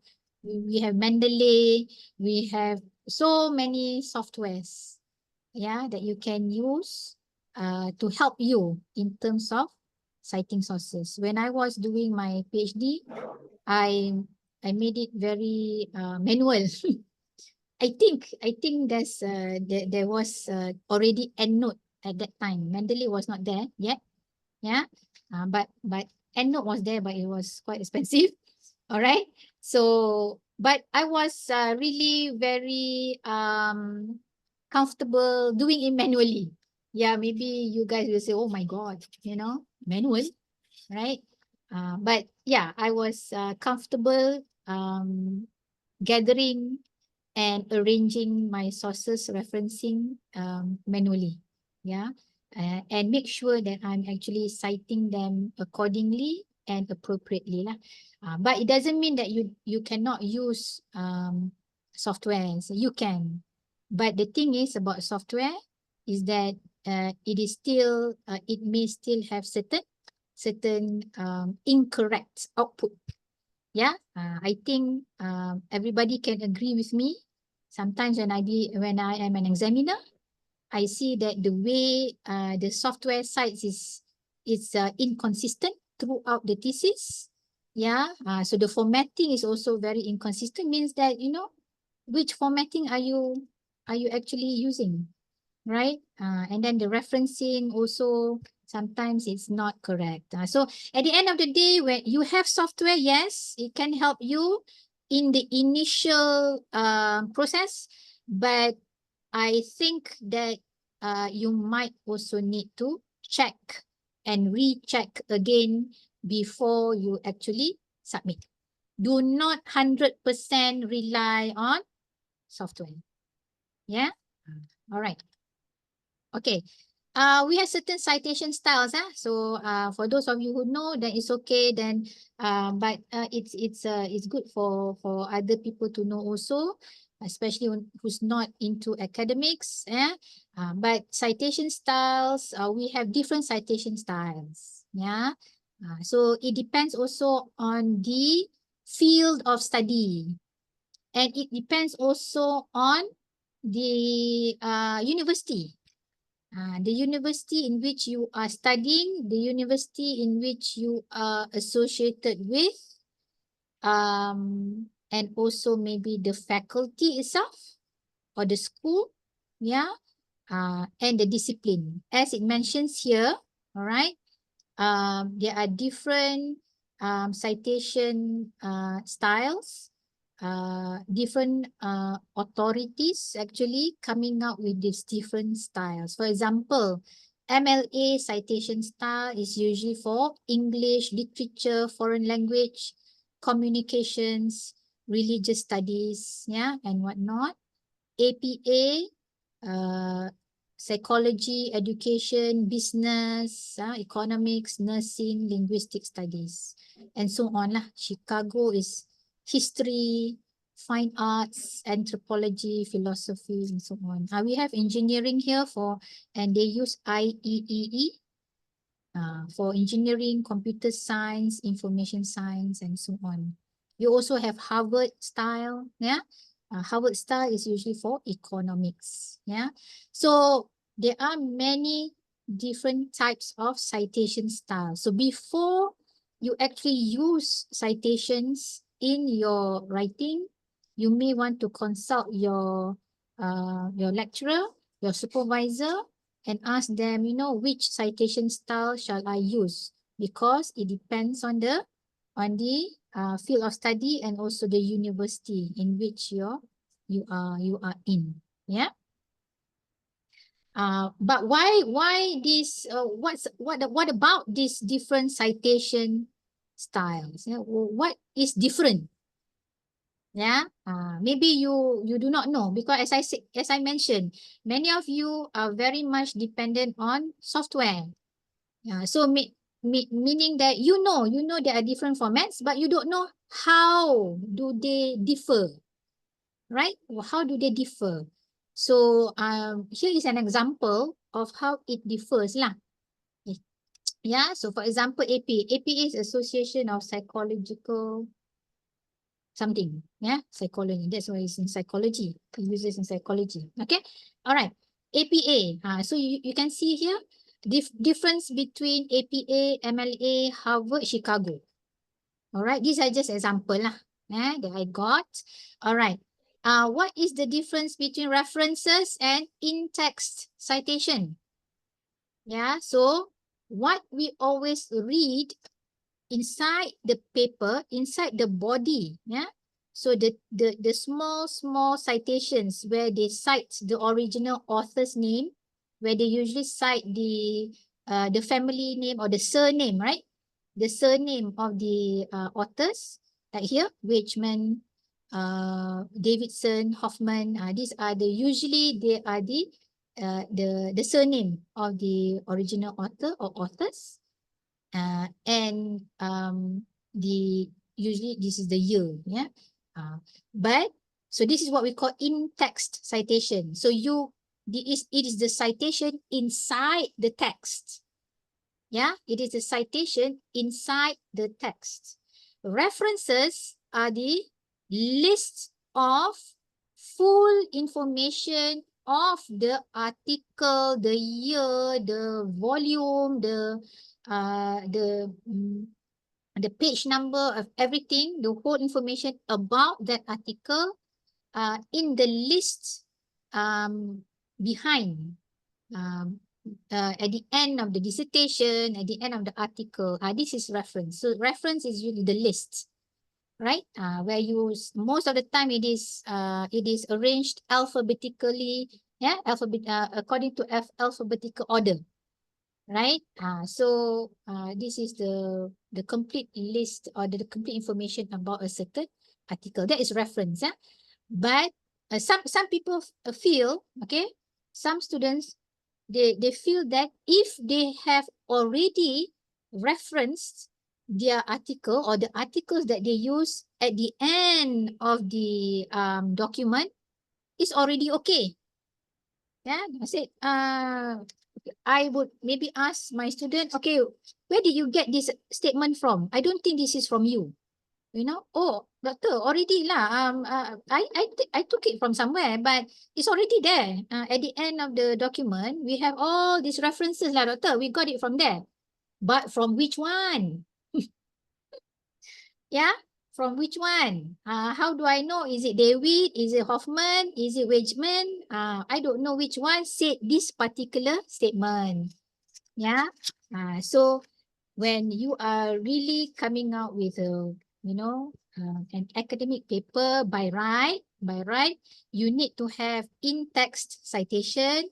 Mendeley, we have so many softwares, yeah, that you can use to help you in terms of citing sources. When I was doing my PhD, I made it very manual. I think there was already EndNote at that time. Mendeley was not there yet. Yeah. But EndNote was there, but it was quite expensive. All right. So but I was really very comfortable doing it manually. Yeah, maybe you guys will say, oh my God, manual, right? But yeah, I was comfortable gathering and arranging my sources referencing manually. Yeah. And make sure that I'm actually citing them accordingly and appropriately lah. But it doesn't mean that you cannot use softwares. You can. But the thing is about software is that it may still have certain incorrect output. Yeah, I think everybody can agree with me. Sometimes when I am an examiner, I see that the way the software sites is inconsistent throughout the thesis. Yeah, so the formatting is also very inconsistent. Means that which formatting are you actually using, right? And then the referencing also sometimes it's not correct. So at the end of the day, when you have software, yes, it can help you in the initial process, but I think that you might also need to check and recheck again before you actually submit. Do not 100% rely on software. Yeah. All right. Okay. We have certain citation styles. So for those of you who know, then it's okay. Then, but it's good for other people to know also, especially who's not into academics. But citation styles, we have different citation styles. Yeah. So it depends also on the field of study, and it depends also on the university. The university in which you are studying, the university in which you are associated with, and also maybe the faculty itself or the school, yeah, and the discipline. As it mentions here, all right, there are different citation styles, different authorities actually coming up with these different styles. For example, MLA citation style is usually for English, literature, foreign language, communications, religious studies, yeah, and whatnot. APA, psychology, education, business, economics, nursing, linguistic studies, and so on lah. Chicago is history, fine arts, anthropology, philosophy, and so on. We have engineering here and they use IEEE for engineering, computer science, information science, and so on. You also have Harvard style, yeah. Harvard style is usually for economics. Yeah. So there are many different types of citation style. So before you actually use citations in your writing, you may want to consult your lecturer, your supervisor, and ask them, you know, which citation style shall I use? Because it depends on the field of study and also the university in which you are in. Yeah. But why this? What about these different citation styles? Yeah? What is different? Yeah. Maybe you do not know because as I mentioned, many of you are very much dependent on software. Yeah. So meaning that you know there are different formats, but you don't know how do they differ, right? How do they differ? So here is an example of how it differs lah. Yeah. So for example, AP. AP is Association of Psychological something. Yeah, psychology. That's why it's in psychology. It uses in psychology. Okay. All right. APA. So you can see here difference between APA, MLA, Harvard, Chicago. All right. These are just example lah. That I got. All right. What is the difference between references and in-text citation? Yeah. So what we always read inside the paper, inside the body, yeah. So the small citations where they cite the original author's name, where they usually cite the family name or the surname, right? The surname of the authors, like here, Weichman, Davidson, Hoffman. These are the surname of the original author or authors. And the usually this is the year, yeah. But so this is what we call in-text citation. So it is the citation inside the text. Yeah, it is a citation inside the text. References are the list of full information of the article, the year, the volume, the page number of everything, the whole information about that article in the list behind at the end of the dissertation, at the end of the article. This is reference. So reference is usually the list, right? Where you most of the time it is arranged alphabetically, yeah, according to alphabetical order, right? So this is the complete list or the complete information about a certain article. That is reference, yeah. But some people feel, okay, some students they feel that if they have already referenced their article or the articles that they use at the end of the document, is already okay. Yeah, I said, I would maybe ask my student, okay, where did you get this statement from? I don't think this is from you. You know, oh, doctor, already lah. I took it from somewhere, but it's already there. At the end of the document, we have all these references lah, doctor. We got it from there. But from which one? Yeah, from which one? How do I know? Is it David? Is it Hoffman? Is it Weichman? I don't know which one said this particular statement. Yeah. So when you are really coming out with a, an academic paper by right, you need to have in-text citation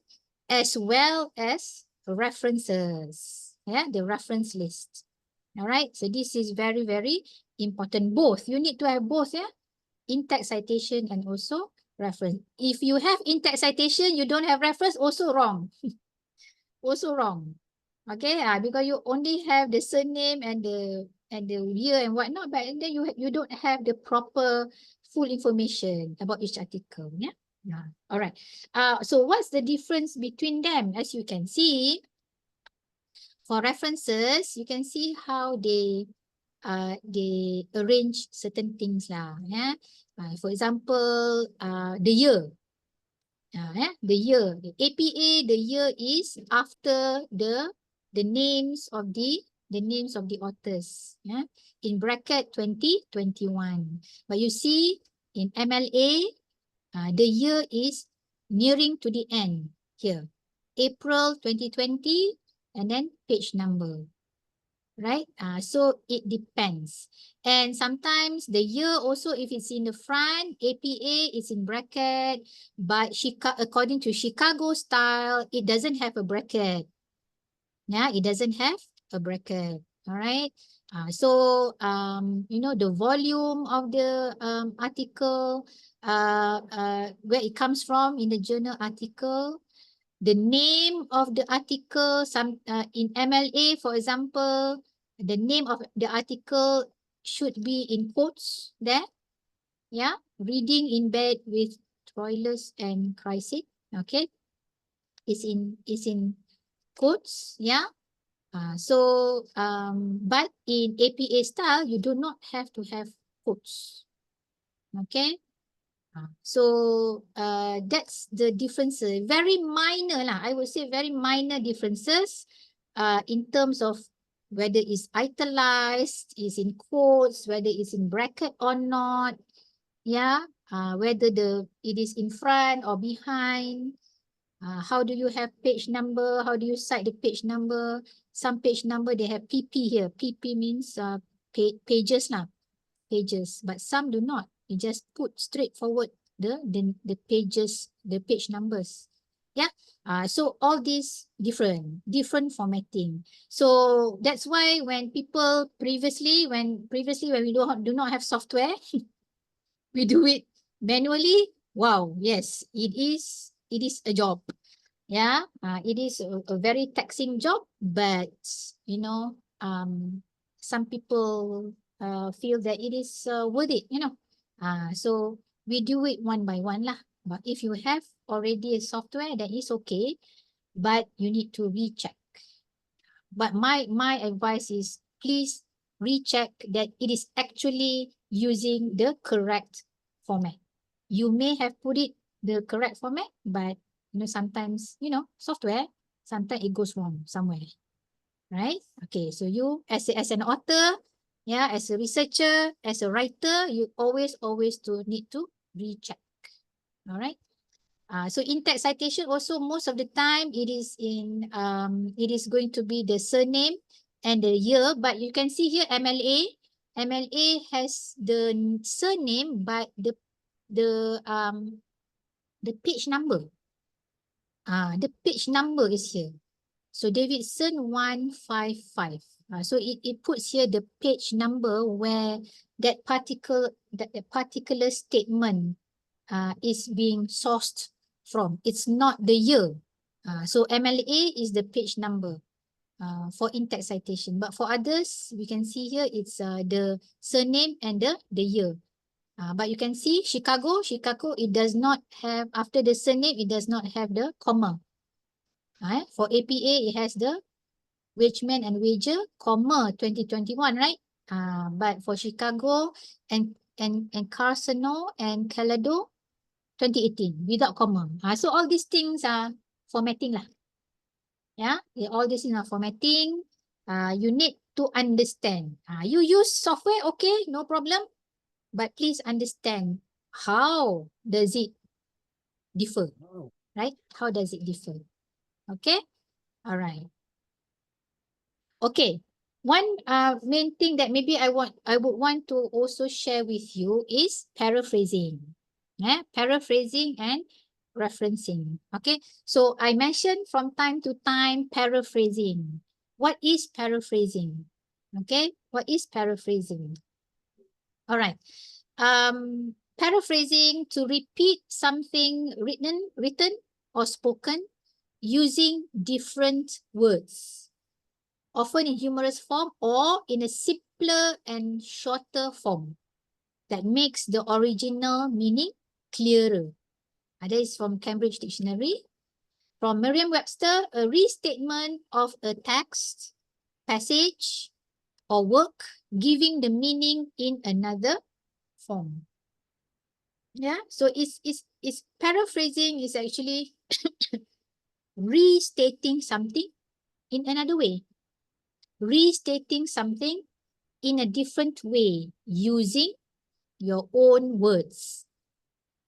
as well as references. Yeah, the reference list. All right. So this is very, very important. Both. You need to have both, yeah? In-text citation and also reference. If you have in-text citation, you don't have reference, also wrong. Also wrong. Okay, because you only have the surname and the year and whatnot, but then you don't have the proper full information about each article. Yeah. All right. So what's the difference between them? As you can see, for references, you can see how they arrange certain things lah. Yeah. For example, the year. The year. The APA, the year is after the names of the authors. In bracket 2021. But you see in MLA, the year is nearing to the end here. April 2020 and then page number. Right? So it depends. And sometimes the year also, if it's in the front, APA is in bracket, but according to Chicago style, it doesn't have a bracket. Yeah, it doesn't have a bracket. All right. The volume of the article, where it comes from in the journal article, the name of the article, in MLA, for example, the name of the article should be in quotes there. Yeah, reading in bed with Troilus and Chrysic. Okay, is in quotes. Yeah. But in APA style, you do not have to have quotes. Okay. That's the differences. Very minor lah. I would say very minor differences in terms of whether it's italicized, is in quotes, whether it's in bracket or not. Yeah. Whether it is in front or behind. How do you have page number? How do you cite the page number? Some page number, they have PP here. PP means pages lah. Pages. But some do not. You just put straightforward the pages, the page numbers. Yeah. So all these different formatting. So that's why when people previously when we do not have software, we do it manually. Wow, yes, it is a job. Yeah, it is a very taxing job, but some people feel that it is worth it, so we do it one by one lah. But if you have already a software, that is okay, but you need to recheck. But my advice is, please recheck that it is actually using the correct format. You may have put it the correct format, but sometimes, software, sometimes it goes wrong somewhere. Right? Okay, so you as an author, yeah, as a researcher, as a writer, you always need to recheck. All right. So in text citation also, most of the time it is going to be the surname and the year, but you can see here MLA has the surname, but the page number. The page number is here. So Davidson 155. So it puts here the page number where that particular statement is being sourced from. It's not the year. So MLA is the page number for in-text citation. But for others, we can see here it's the surname and the year. But you can see Chicago, it does not have, after the surname, it does not have the comma. For APA, it has the Wageman and Wager, comma 2021, right? But for Chicago and Carcano and Calado, 2018, without comma. So all these things are formatting lah. Yeah, all these things are formatting. You need to understand. You use software, okay, no problem. But please understand, how does it differ, right? How does it differ? Okay, all right. Okay, one main thing that maybe I would want to also share with you is paraphrasing. Paraphrasing and referencing. Okay, so I mentioned from time to time paraphrasing. What is paraphrasing? Okay, what is paraphrasing? All right. Paraphrasing, to repeat something written or spoken using different words, often in humorous form or in a simpler and shorter form that makes the original meaning clearer. That is from Cambridge Dictionary. From Merriam-Webster, a restatement of a text, passage, or work giving the meaning in another form. Yeah, so it's paraphrasing is actually restating something in another way, restating something in a different way using your own words.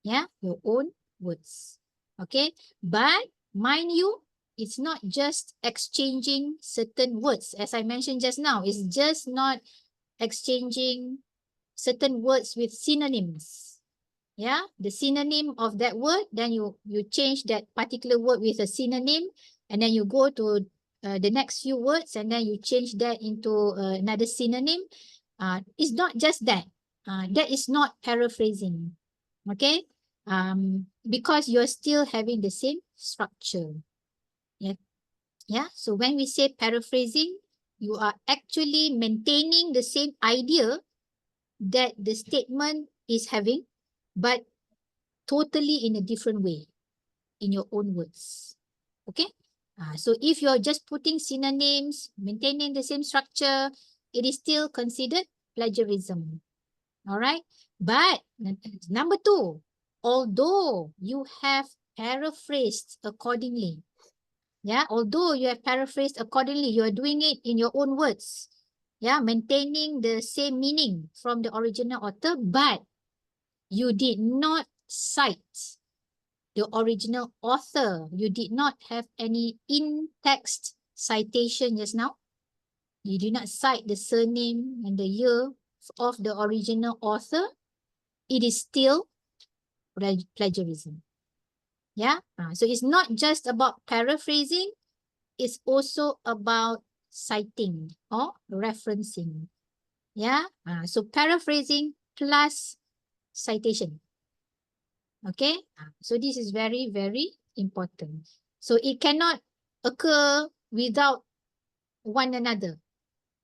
Yeah, your own words. Okay, but mind you, it's not just exchanging certain words. As I mentioned just now, it's just not exchanging certain words with synonyms. Yeah, the synonym of that word, then you change that particular word with a synonym, and then you go to the next few words, and then you change that into another synonym. It's not just that. That is not paraphrasing. Okay, because you're still having the same structure. Yeah, yeah. So when we say paraphrasing, you are actually maintaining the same idea that the statement is having, but totally in a different way, in your own words. Okay? So if you're just putting synonyms, maintaining the same structure, it is still considered plagiarism. All right? But number two, although you have paraphrased accordingly, yeah, although you have paraphrased accordingly, you are doing it in your own words, yeah, maintaining the same meaning from the original author, but you did not cite the original author. You did not have any in-text citation just now. You do not cite the surname and the year of the original author. It is still plagiarism. Yeah. So it's not just about paraphrasing. It's also about citing or referencing. Yeah. So paraphrasing plus citation. Okay. So this is very, very important. So it cannot occur without one another.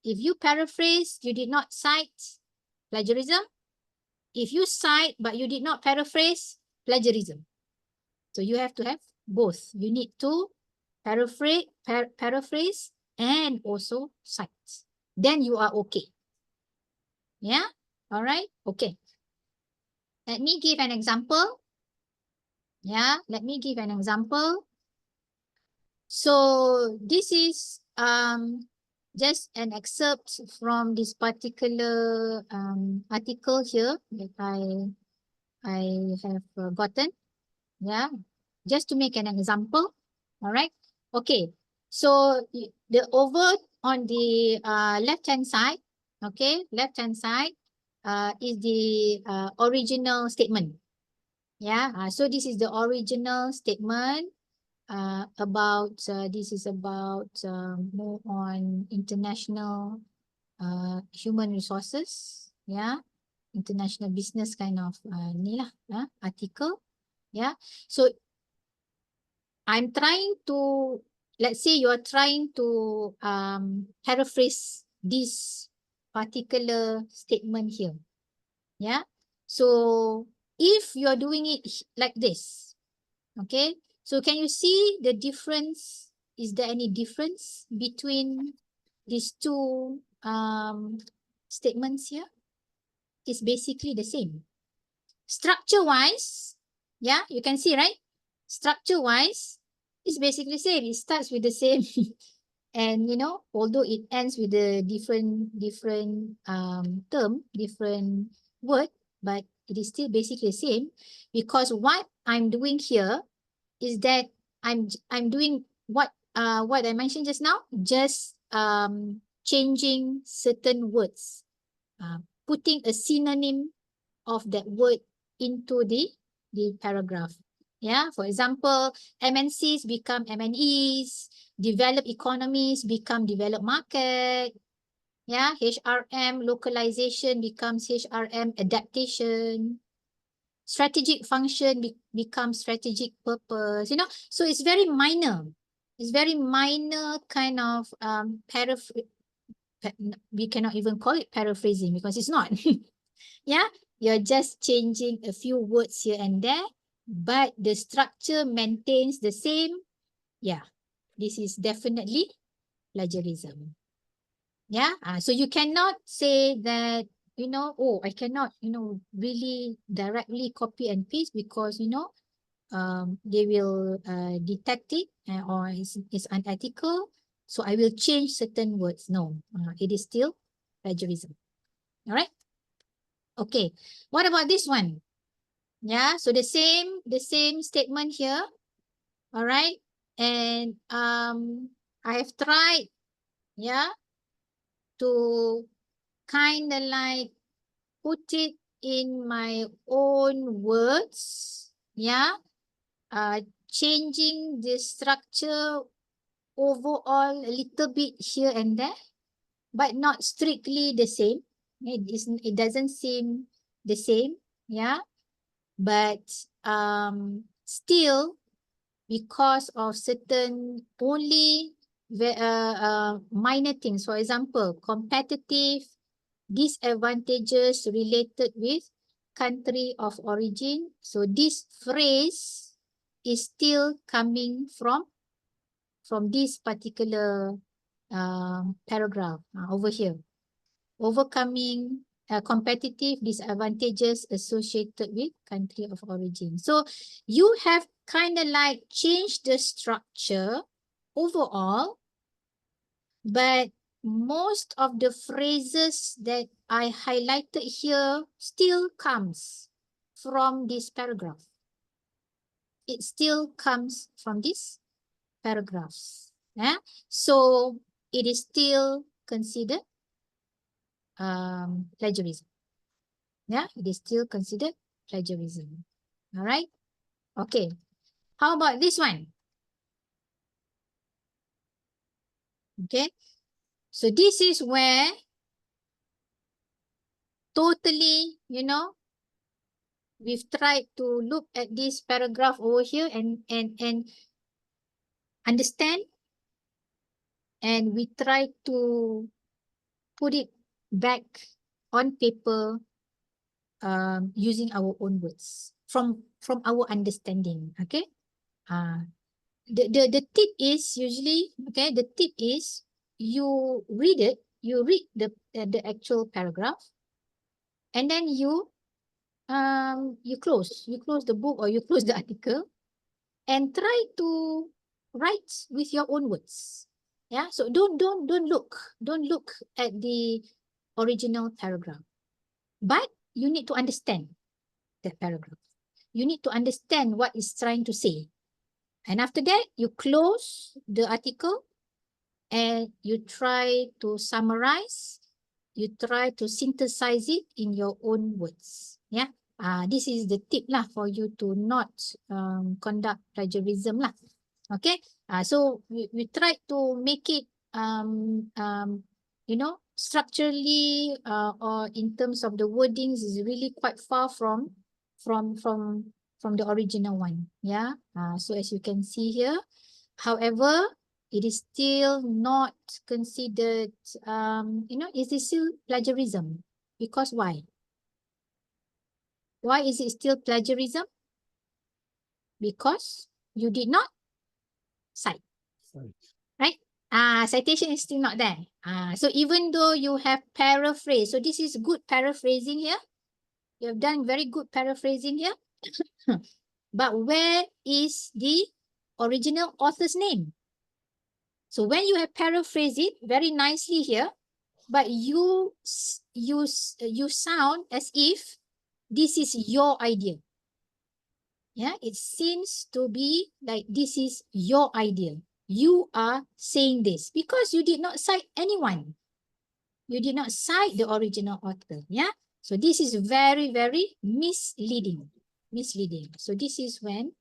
If you paraphrase, you did not cite, plagiarism. If you cite but you did not paraphrase, plagiarism. So you have to have both. You need to paraphrase and also cite. Then you are okay. Yeah? All right? Okay. Let me give an example. Yeah, let me give an example. So this is just an excerpt from this particular article here that I have gotten. Yeah, just to make an example. All right. Okay. So the over on the left-hand side, okay, left-hand side is the original statement. Yeah. So this is the original statement. This is about more on international human resources, yeah, international business kind of ni lah, article, yeah. So I'm trying to, let's say you are trying to paraphrase this particular statement here, yeah. So if you're doing it like this, okay, so can you see the difference? Is there any difference between these two statements here? It's basically the same. Structure-wise, yeah, you can see, right? Structure-wise, it's basically the same. It starts with the same, and although it ends with a different term, different word, but it is still basically the same, because what I'm doing here is that I'm doing what I mentioned just now, just changing certain words, putting a synonym of that word into the paragraph. Yeah, for example, MNCs become MNEs, developed economies become developed market. Yeah, HRM localization becomes HRM adaptation. Strategic function becomes strategic purpose, so it's very minor. It's very minor kind of we cannot even call it paraphrasing because it's not. Yeah, you're just changing a few words here and there, but the structure maintains the same. Yeah, this is definitely plagiarism. Yeah, so you cannot say that oh, I cannot, really directly copy and paste because, they will detect it or it's unethical. So I will change certain words. No, it is still plagiarism. All right. Okay. What about this one? Yeah. So the same statement here. All right. And I have tried, yeah, to kind of like put it in my own words. Yeah. Changing the structure overall a little bit here and there, but not strictly the same. It doesn't seem the same, yeah. But still, because of certain only minor things, for example, competitive disadvantages related with country of origin. So this phrase is still coming from this particular paragraph over here. Overcoming competitive disadvantages associated with country of origin. So you have kind of like changed the structure overall, but most of the phrases that I highlighted here still comes from this paragraph. It still comes from this paragraphs. Yeah? So it is still considered plagiarism. Yeah, it is still considered plagiarism. All right. Okay. How about this one? Okay. So this is where totally, we've tried to look at this paragraph over here and understand, and we try to put it back on paper using our own words from our understanding. Okay. The tip is usually, okay, the tip is you read it, you read the actual paragraph, and then you close the book or you close the article and try to write with your own words. Yeah, so don't look at the original paragraph, but you need to understand that paragraph. You need to understand what it's trying to say. And after that, you close the article and you try to summarize, you try to synthesize it in your own words. Yeah. This is the tip lah for you to not conduct plagiarism lah. Okay. So we try to make it structurally or in terms of the wordings is really quite far from the original one. Yeah. So as you can see here, however, it is still not considered, it is still plagiarism. Because why? Why is it still plagiarism? Because you did not cite, right? Citation is still not there. So even though you have paraphrase, so this is good paraphrasing here. You have done very good paraphrasing here. But where is the original author's name? So when you have paraphrased it very nicely here, but you sound as if this is your idea. Yeah, it seems to be like this is your idea. You are saying this because you did not cite anyone. You did not cite the original author. Yeah, so this is very, very misleading. Misleading. So this is when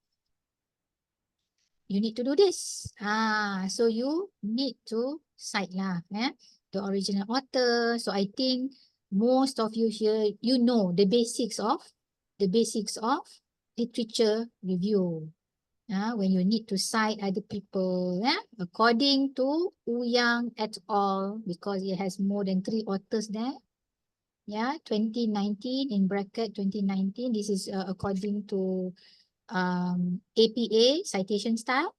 you need to do this. So you need to cite lah, the original author. So I think most of you here, you know the basics of literature review. When you need to cite other people, according to Ouyang et al., because it has more than 3 authors there. 2019 in bracket 2019. This is according to APA citation style.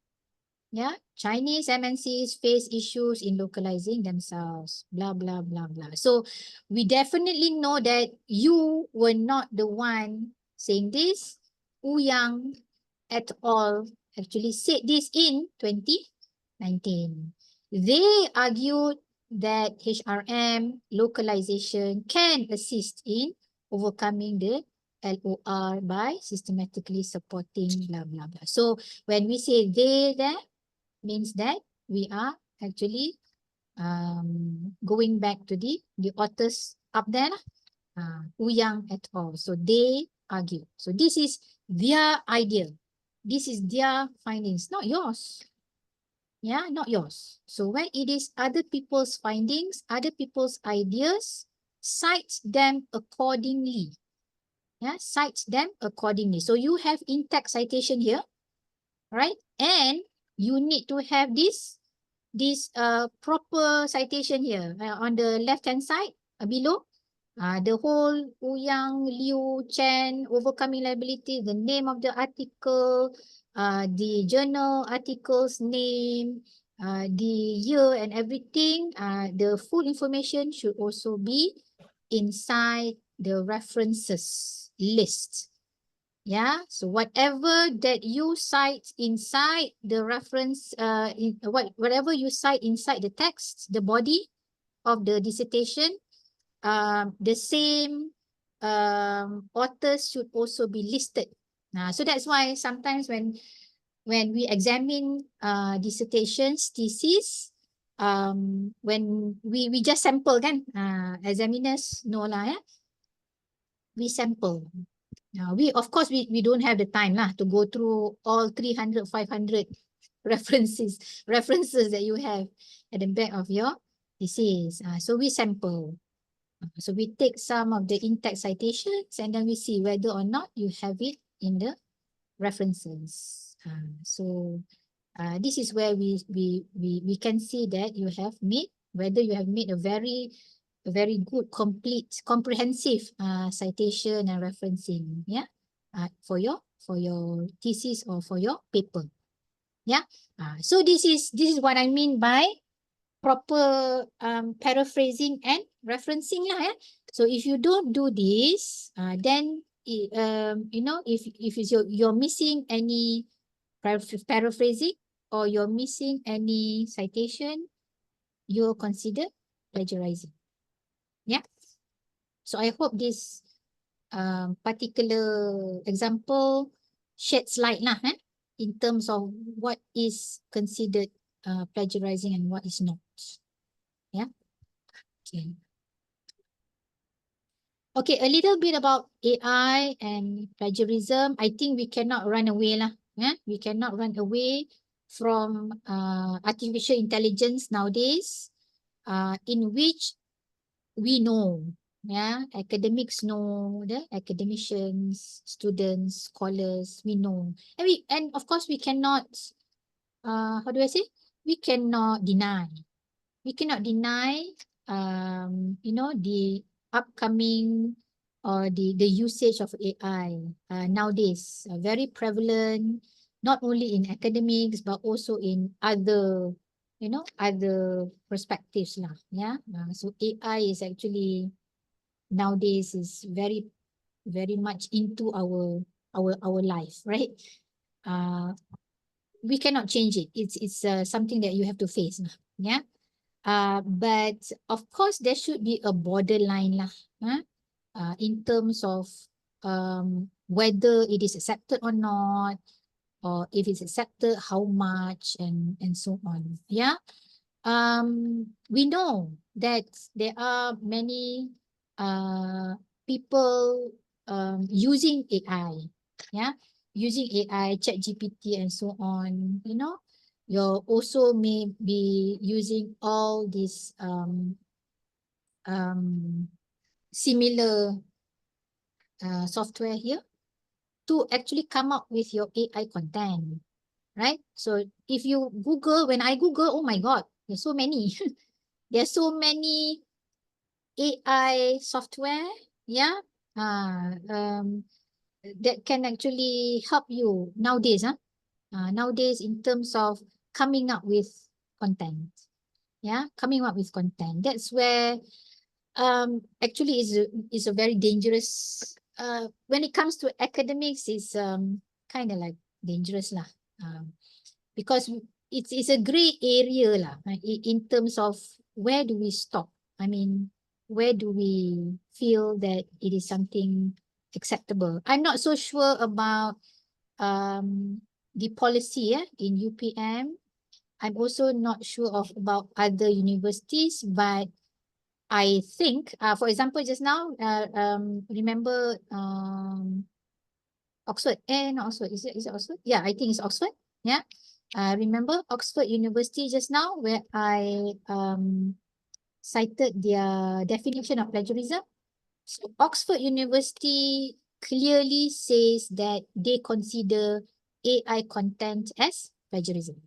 Yeah, Chinese MNCs face issues in localizing themselves, blah, blah, blah, blah. So we definitely know that you were not the one saying this. Wu Yang et al. Actually said this in 2019. They argued that HRM localization can assist in overcoming the LOR by systematically supporting blah, blah, blah. So when we say they there, means that we are actually going back to the authors up there, Wu Yang et al. So they argue. So this is their idea. This is their findings, not yours. Yeah, not yours. So when it is other people's findings, other people's ideas, cite them accordingly. Yeah, cite them accordingly. So you have in-text citation here, right? And you need to have this proper citation here on the left hand side below. The whole Ouyang Liu Chen overcoming liability, the name of the article, the journal article's name, the year and everything. The full information should also be inside the references list. Yeah, so whatever that you cite inside the reference, whatever you cite inside the text, the body of the dissertation, the same authors should also be listed. So that's why sometimes when we examine dissertations, thesis, when we just sample kan, examiners know lah ya, we sample. We of course we don't have the time lah to go through all 300, 500 references that you have at the back of your thesis. So we sample. So we take some of the in-text citations and then we see whether or not you have it in the references. So this is where we can see that you have made, whether you have made a very good, complete, comprehensive citation and referencing, yeah, for your thesis or for your paper, yeah. So this is what I mean by proper paraphrasing and referencing lah, yeah. So if you don't do this, then you know, if it's you're missing any paraphrasing or you're missing any citation, you'll consider plagiarizing. Yeah. So I hope this particular example sheds light lah, in terms of what is considered plagiarizing and what is not. Yeah. Okay. Okay, a little bit about AI and plagiarism. I think we cannot run away lah. Yeah? We cannot run away from artificial intelligence nowadays, in which we know, yeah, academics know, the academicians, students, scholars, we know. And of course we cannot, how do I say? We cannot deny. We cannot deny, you know, the upcoming or the usage of AI nowadays, very prevalent, not only in academics, but also in other, you know, other perspectives lah. Yeah. So AI is actually nowadays is very much into our life, right? We cannot change it. It's something that you have to face, yeah. But of course there should be a borderline lah, in terms of whether it is accepted or not, or if it's accepted, how much, and so on. Yeah. We know that there are many people using AI, yeah, using AI, ChatGPT, and so on. You know, you also may be using all these similar software here to actually come up with your AI content, right? So if you Google, when I Google, oh my God, there's so many. There's so many AI software, yeah, that can actually help you nowadays, nowadays in terms of coming up with content. Yeah, coming up with content. That's where actually is a very dangerous when it comes to academics, is kind of like dangerous lah. Because it's a gray area lah, in terms of where do we stop? I mean, where do we feel that it is something acceptable? I'm not so sure about the policy in UPM. I'm also not sure of about other universities, but I think, for example, just now, remember Oxford? Not Oxford. Is it Oxford? Yeah, I think it's Oxford. Yeah. Remember Oxford University just now, where I cited their definition of plagiarism? So Oxford University clearly says that they consider AI content as plagiarism,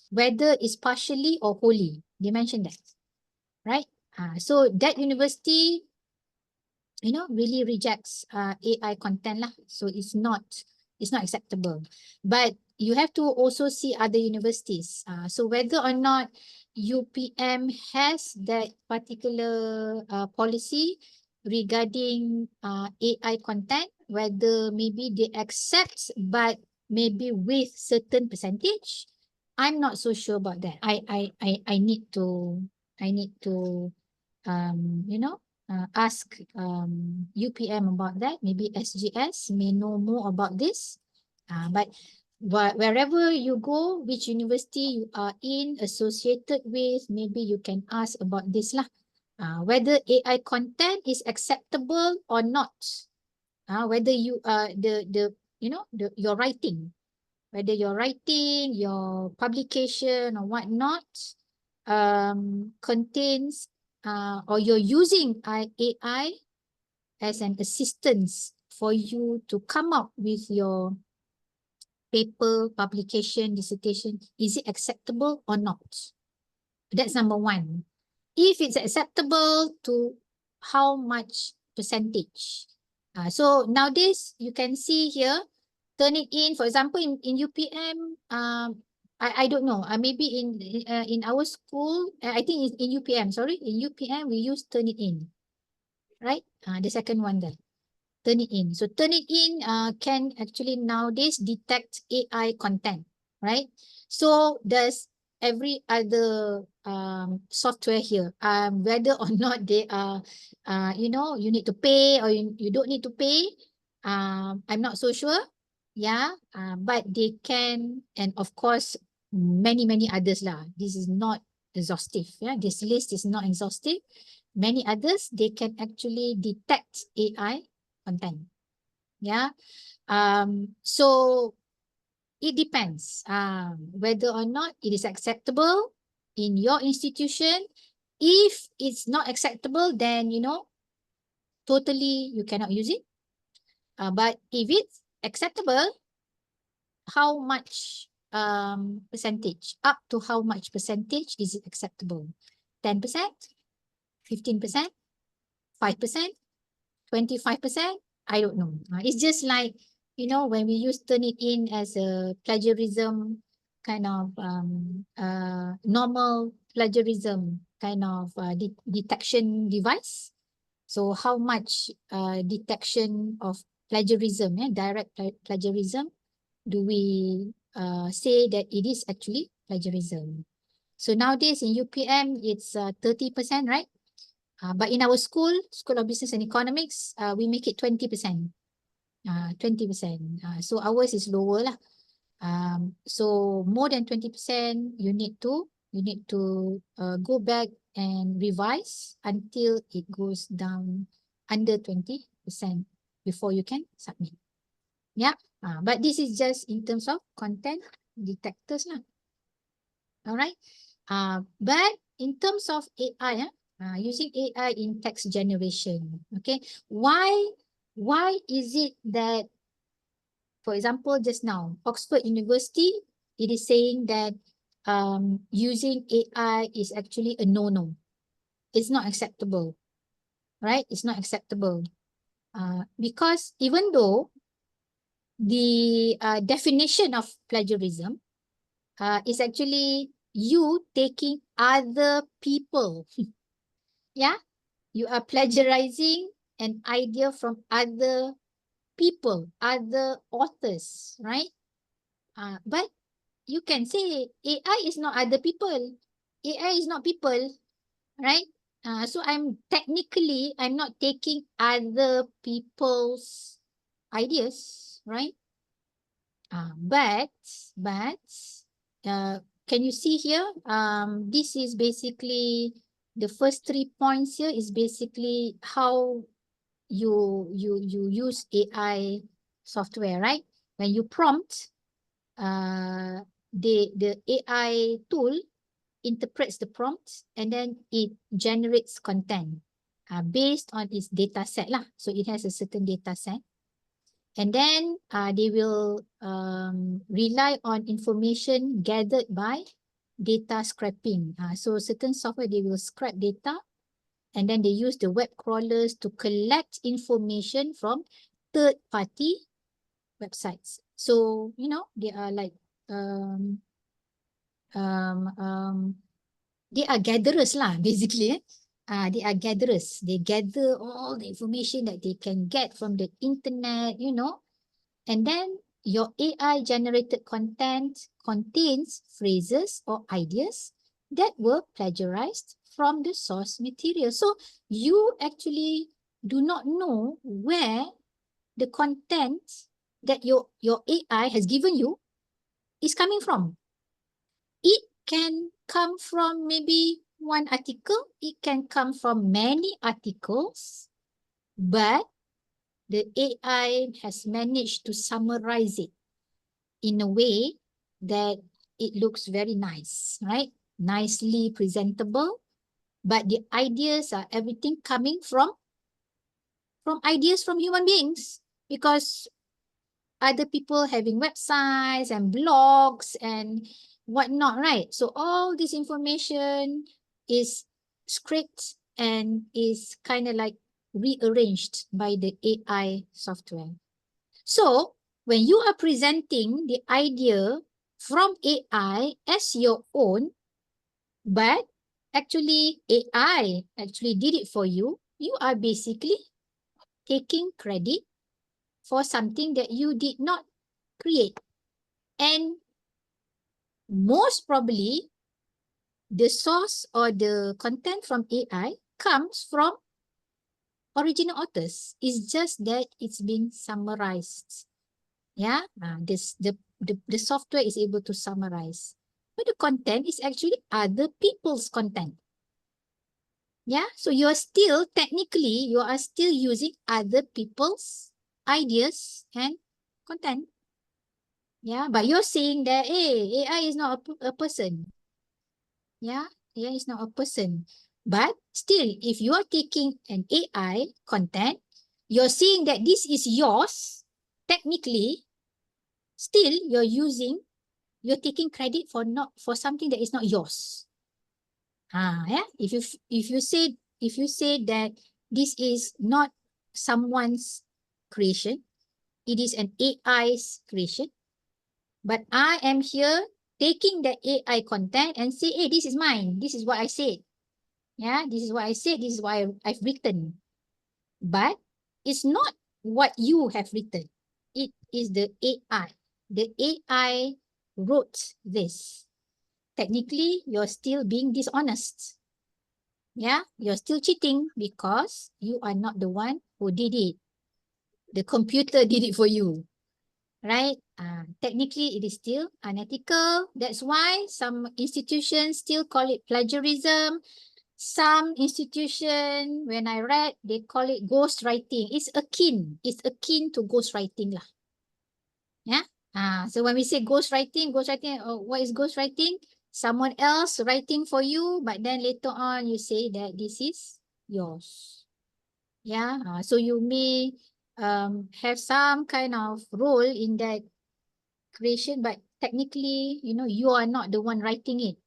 whether it's partially or wholly. They mentioned that, right? So that university, really rejects AI content lah. So it's not acceptable. But you have to also see other universities. So whether or not UPM has that particular policy regarding AI content, whether maybe they accept, but maybe with certain percentage, I'm not so sure about that. I need to ask UPM about that. Maybe SGS may know more about this. But wherever you go, which university you are in, associated with, maybe you can ask about this lah. Whether AI content is acceptable or not. Whether you your writing, whether your writing, your publication or whatnot contains or you're using AI as an assistance for you to come up with your paper, publication, dissertation, is it acceptable or not? That's number one. If it's acceptable, to how much percentage? So nowadays, you can see here, Turnitin, for example, in UPM, I don't know, maybe in our school, I think in UPM, sorry, in UPM, we use Turnitin, right? The second one there. Turnitin. So Turnitin can actually nowadays detect AI content, right? So does every other software here, whether or not they are, you need to pay or you don't need to pay, I'm not so sure. Yeah, but they can, and of course, many others lah. This is not exhaustive. Yeah, this list is not exhaustive. Many others, they can actually detect AI content. Yeah. So it depends whether or not it is acceptable in your institution. If it's not acceptable, then totally you cannot use it. But if it's acceptable, how much percentage? Up to how much percentage is it acceptable? 10%, 15%, 5%, 25%? I don't know. It's just like, when we use Turnitin as a plagiarism kind of normal plagiarism kind of detection device. So how much detection of plagiarism, direct plagiarism, do we say that it is actually plagiarism? So nowadays in UPM, it's 30%, right? But in our school of business and economics, we make it 20%. 20%. So ours is lower lah. So more than 20%, you need to go back and revise until it goes down under 20% before you can submit. Yeah. But this is just in terms of content detectors lah. Alright. But in terms of AI, using AI in text generation, okay, why is it that, for example, just now, Oxford University, it is saying that using AI is actually a no-no. It's not acceptable, right? It's not acceptable. Because even though the definition of plagiarism is actually you taking other people. Yeah, you are plagiarizing an idea from other people, other authors, right? But you can say AI is not other people. AI is not people, right? So I'm not taking other people's ideas, right? But but uh, can you see here? This is basically the first 3 points here is basically how you use AI software, right? When you prompt, the AI tool interprets the prompt and then it generates content based on its data set lah. So it has a certain data set. And then they will rely on information gathered by data scraping. So certain software, they will scrape data and then they use the web crawlers to collect information from third-party websites. So, you know, they are like, they are gatherers lah, basically. They are gatherers. They gather all the information that they can get from the internet, you know. And then your AI generated content contains phrases or ideas that were plagiarized from the source material. So you actually do not know where the content that your AI has given you is coming from. It can come from maybe one article, it can come from many articles, but the AI has managed to summarize it in a way that it looks very nice, right? Nicely presentable, but the ideas are everything coming from ideas from human beings, because other people having websites and blogs and whatnot, right? So all this information is scraped and is kind of like rearranged by the AI software. So when you are presenting the idea from AI as your own, but actually AI actually did it for you, you are basically taking credit for something that you did not create. And most probably, the source or the content from AI comes from original authors. It's just that it's been summarized. Yeah, the software is able to summarize. But the content is actually other people's content. Yeah, so you are still, technically, you are still using other people's ideas and content. Yeah, but you're saying that, hey, AI is not a person. Yeah, AI is not a person. But still, if you are taking an AI content, you're saying that this is yours, technically, still you're taking credit for something that is not yours. Yeah. If you say that this is not someone's creation, it is an AI's creation, but I am here taking the AI content and say, hey, this is mine. This is what I said. Yeah, this is what I said. This is what I've written. But it's not what you have written. It is the AI. The AI wrote this. Technically, you're still being dishonest. Yeah, you're still cheating because you are not the one who did it. The computer did it for you, right? Technically, it is still unethical. That's why some institutions still call it plagiarism. Some institution, when I read, they call it ghostwriting. It's akin to ghostwriting lah. Yeah. So when we say ghostwriting, what is ghostwriting? Someone else writing for you, but then later on you say that this is yours. Yeah. So you may have some kind of role in that creation, but technically, you know, you are not the one writing it.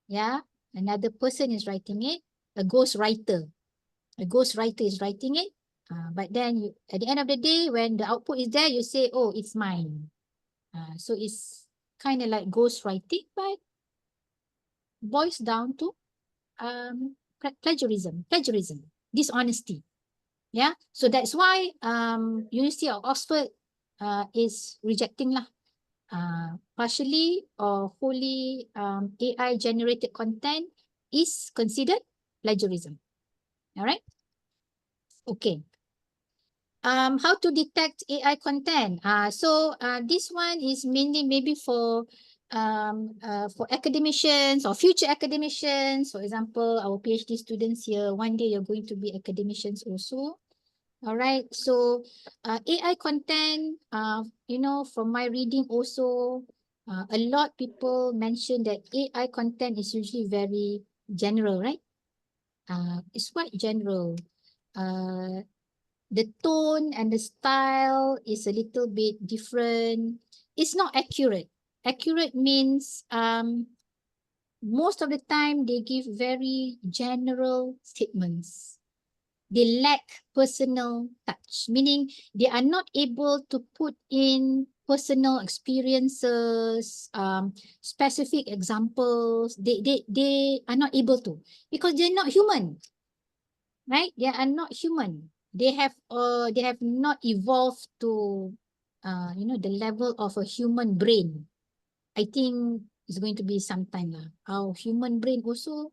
Yeah. Another person is writing it, a ghostwriter. A ghostwriter is writing it. But then you, at the end of the day, when the output is there, you say, oh, it's mine. So it's kind of like ghostwriting, but boils down to plagiarism, dishonesty. Yeah, so that's why University of Oxford is rejecting lah. Partially or wholly AI generated content is considered plagiarism. All right. Okay. How to detect AI content? This one is mainly maybe for academicians or future academicians. For example, our PhD students here, one day you're going to be academicians also. All right. So AI content, from my reading also, a lot people mention that AI content is usually very general, right? It's quite general. The tone and the style is a little bit different. It's not accurate. Accurate means most of the time they give very general statements. They lack personal touch, meaning they are not able to put in personal experiences, specific examples. They are not able to, because they're not human, right? They are not human. They have not evolved to the level of a human brain. I think it's going to be some time lah. Our human brain also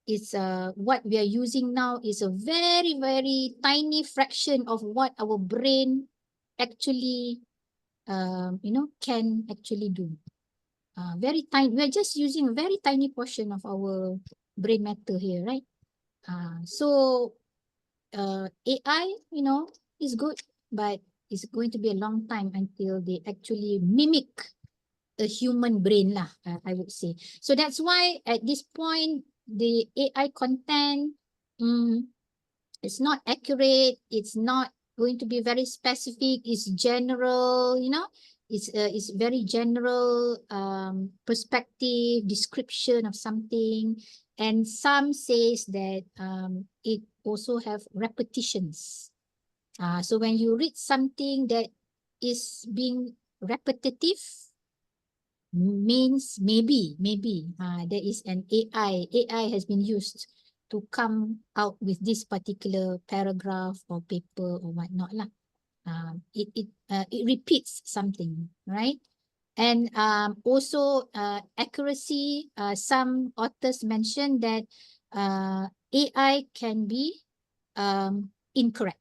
is what we are using now is a very, very tiny fraction of what our brain actually can actually do. Very tiny. We're just using a very tiny portion of our brain matter here, right? So AI, is good, but it's going to be a long time until they actually mimic a human brain lah, I would say. So that's why at this point, the AI content, it's not accurate. It's not going to be very specific. It's general, it's very general perspective, description of something. And some says that it also have repetitions. So when you read something that is being repetitive, means maybe there is an AI has been used to come out with this particular paragraph or paper or whatnot lah. It repeats something, right? And also accuracy. Some authors mention that AI can be incorrect.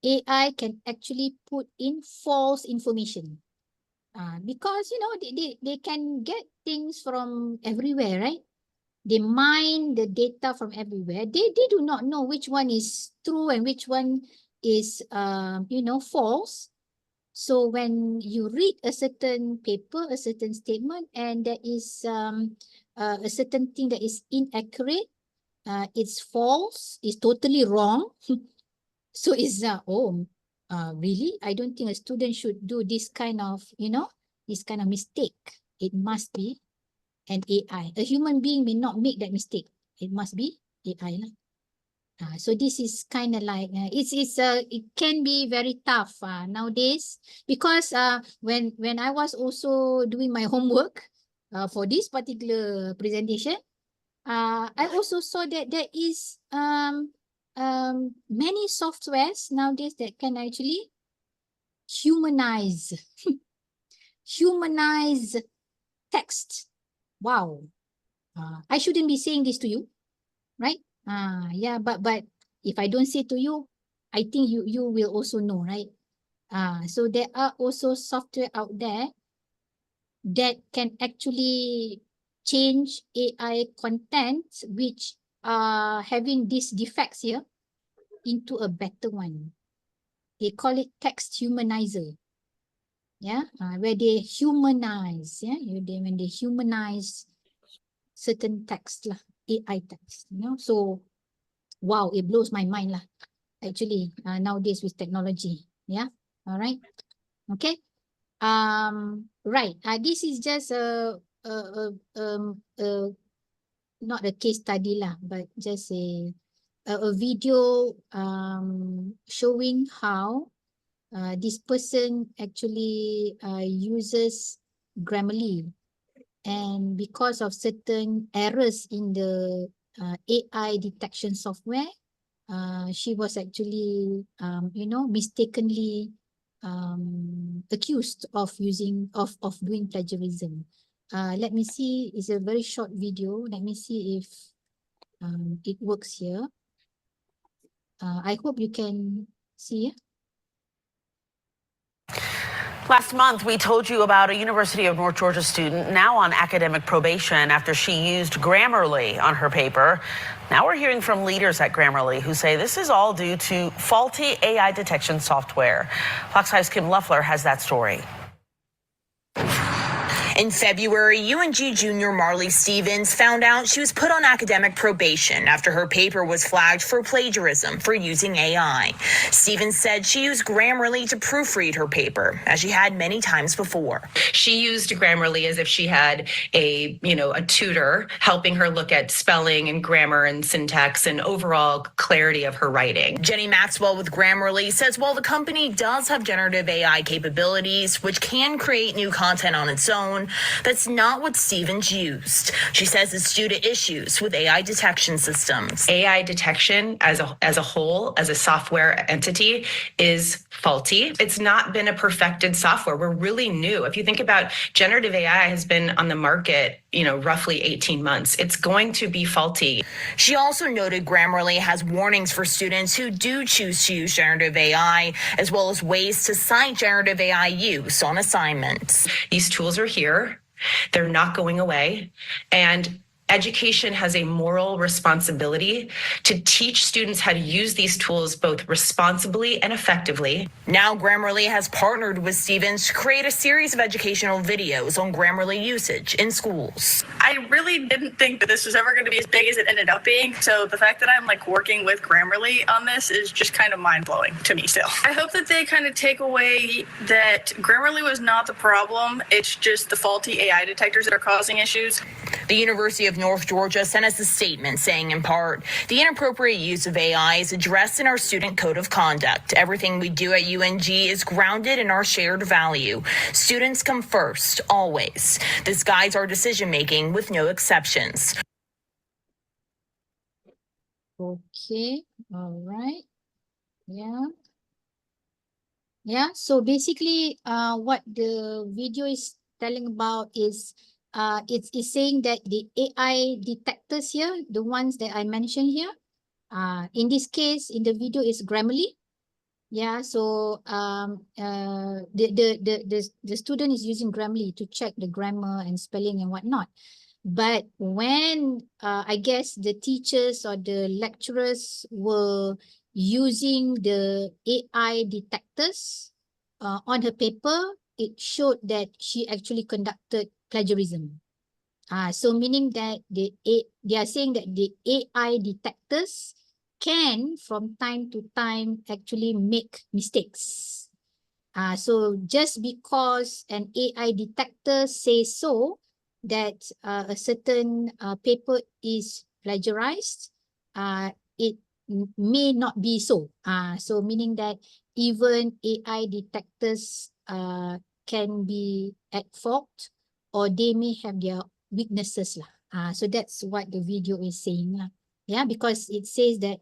AI can actually put in false information. Because they can get things from everywhere, right? They mine the data from everywhere. They do not know which one is true and which one is false. So when you read a certain paper, a certain statement, and there is a certain thing that is inaccurate, it's false, it's totally wrong. So it's really? I don't think a student should do this kind of, this kind of mistake. It must be an AI. A human being may not make that mistake. It must be AI lah. So this is kind of like it can be very tough nowadays, because when I was also doing my homework for this particular presentation, I also saw that there is many softwares nowadays that can actually humanize text. Wow. I shouldn't be saying this to you, right? Yeah, but if I don't say to you, I think you will also know, right? So there are also software out there that can actually change AI content which are having these defects here into a better one. They call it text humanizer. Yeah, where they humanize, when they humanize certain text lah, AI text, So wow, it blows my mind lah. Actually, nowadays with technology, yeah. All right, okay. Right. This is just not a case study lah, but just a video showing how this person actually uses Grammarly. And because of certain errors in the AI detection software, she was actually, mistakenly accused of doing plagiarism. Let me see. It's a very short video. Let me see if it works here. I hope you can see. Last month, we told you about a University of North Georgia student now on academic probation after she used Grammarly on her paper. Now we're hearing from leaders at Grammarly who say this is all due to faulty AI detection software. Fox 5's Kim Luffler has that story. In February, UNG junior Marley Stevens found out she was put on academic probation after her paper was flagged for plagiarism for using AI. Stevens said she used Grammarly to proofread her paper, as she had many times before. She used Grammarly as if she had a tutor helping her look at spelling and grammar and syntax and overall clarity of her writing. Jenny Maxwell with Grammarly says while the company does have generative AI capabilities, which can create new content on its own, that's not what Stevens used. She says it's due to issues with AI detection systems. AI detection as a whole, as a software entity, is faulty. It's not been a perfected software. We're really new. If you think about generative AI has been on the market, roughly 18 months. It's going to be faulty. She also noted Grammarly has warnings for students who do choose to use generative AI, as well as ways to cite generative AI use on assignments. These tools are here. They're not going away. And education has a moral responsibility to teach students how to use these tools both responsibly and effectively. Now Grammarly has partnered with Stevens to create a series of educational videos on Grammarly usage in schools. I really didn't think that this was ever going to be as big as it ended up being. So the fact that I'm working with Grammarly on this is just kind of mind-blowing to me still. I hope that they kind of take away that Grammarly was not the problem. It's just the faulty AI detectors that are causing issues. The University of North Georgia sent us a statement saying, in part, the inappropriate use of AI is addressed in our student code of conduct. Everything we do at UNG is grounded in our shared value. Students come first, always. This guides our decision-making with no exceptions. Okay, all right. Yeah, so basically what the video is telling about is it's saying that the AI detectors here, the ones that I mentioned here, in this case, in the video is Grammarly. Yeah, so the student is using Grammarly to check the grammar and spelling and whatnot. But when I guess the teachers or the lecturers were using the AI detectors on her paper, it showed that she actually conducted plagiarism. So meaning that they are saying that the AI detectors can from time to time actually make mistakes. So just because an AI detector says so that a certain paper is plagiarized, it may not be so. So meaning that even AI detectors can be at fault, or they may have their weaknesses lah. So that's what the video is saying lah. Yeah, because it says that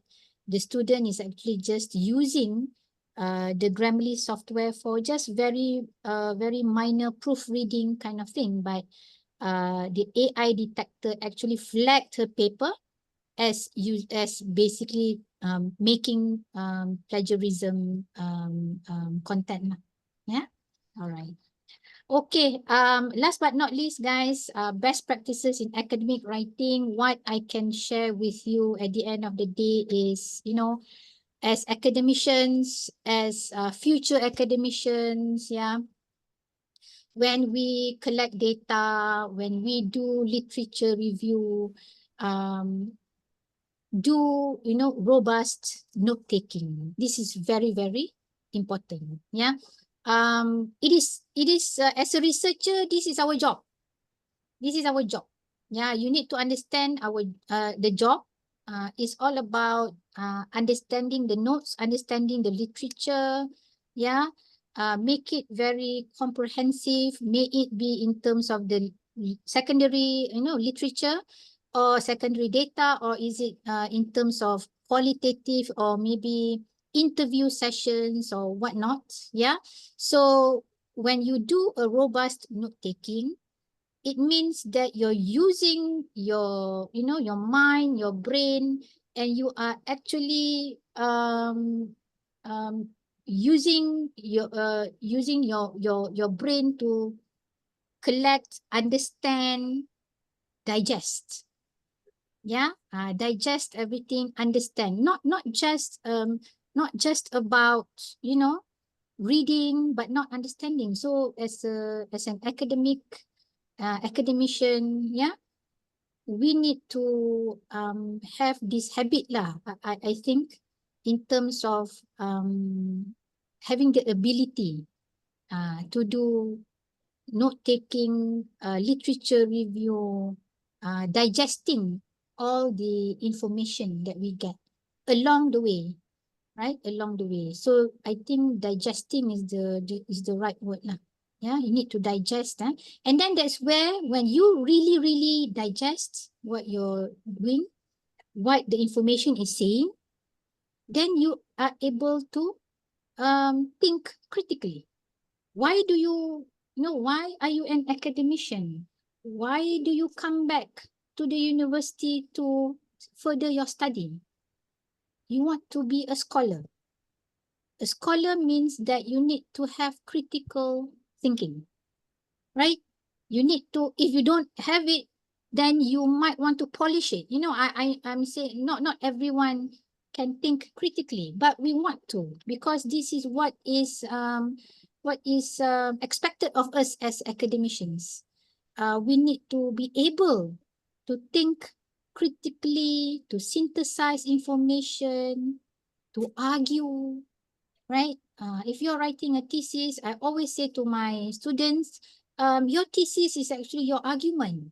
the student is actually just using the Grammarly software for just very minor proofreading kind of thing, but the AI detector actually flagged her paper as basically making plagiarism content lah. Yeah, all right. Okay, last but not least, guys, best practices in academic writing. What I can share with you at the end of the day is, as academicians, as future academicians, yeah, when we collect data, when we do literature review, do, robust note-taking. This is very, very important, yeah. It is as a researcher, this is our job. This is our job. Yeah, you need to understand our the job is all about understanding the notes, understanding the literature. Yeah, make it very comprehensive, may it be in terms of the secondary, literature or secondary data, or is it in terms of qualitative or maybe interview sessions or whatnot. Yeah. So when you do a robust note taking, it means that you're using your, your mind, your brain, and you are actually using your brain to collect, understand, digest. Yeah, digest everything, understand. Not just about reading, but not understanding. So as an academician, yeah, we need to have this habit lah. I think in terms of having the ability to do note taking, literature review, digesting all the information that we get along the way, right? Along the way. So I think digesting is the right word lah. Yeah, you need to digest, and then that's where when you really digest what you're doing, what the information is saying, then you are able to think critically. Why do why are you an academician? Why do you come back to the university to further your study? You want to be a scholar. A scholar means that you need to have critical thinking, right? You need to, if you don't have it, then you might want to polish it. I'm saying not everyone can think critically, but we want to, because this is what is expected of us as academicians. We need to be able to think critically, to synthesize information, to argue, right? If you're writing a thesis, I always say to my students, your thesis is actually your argument.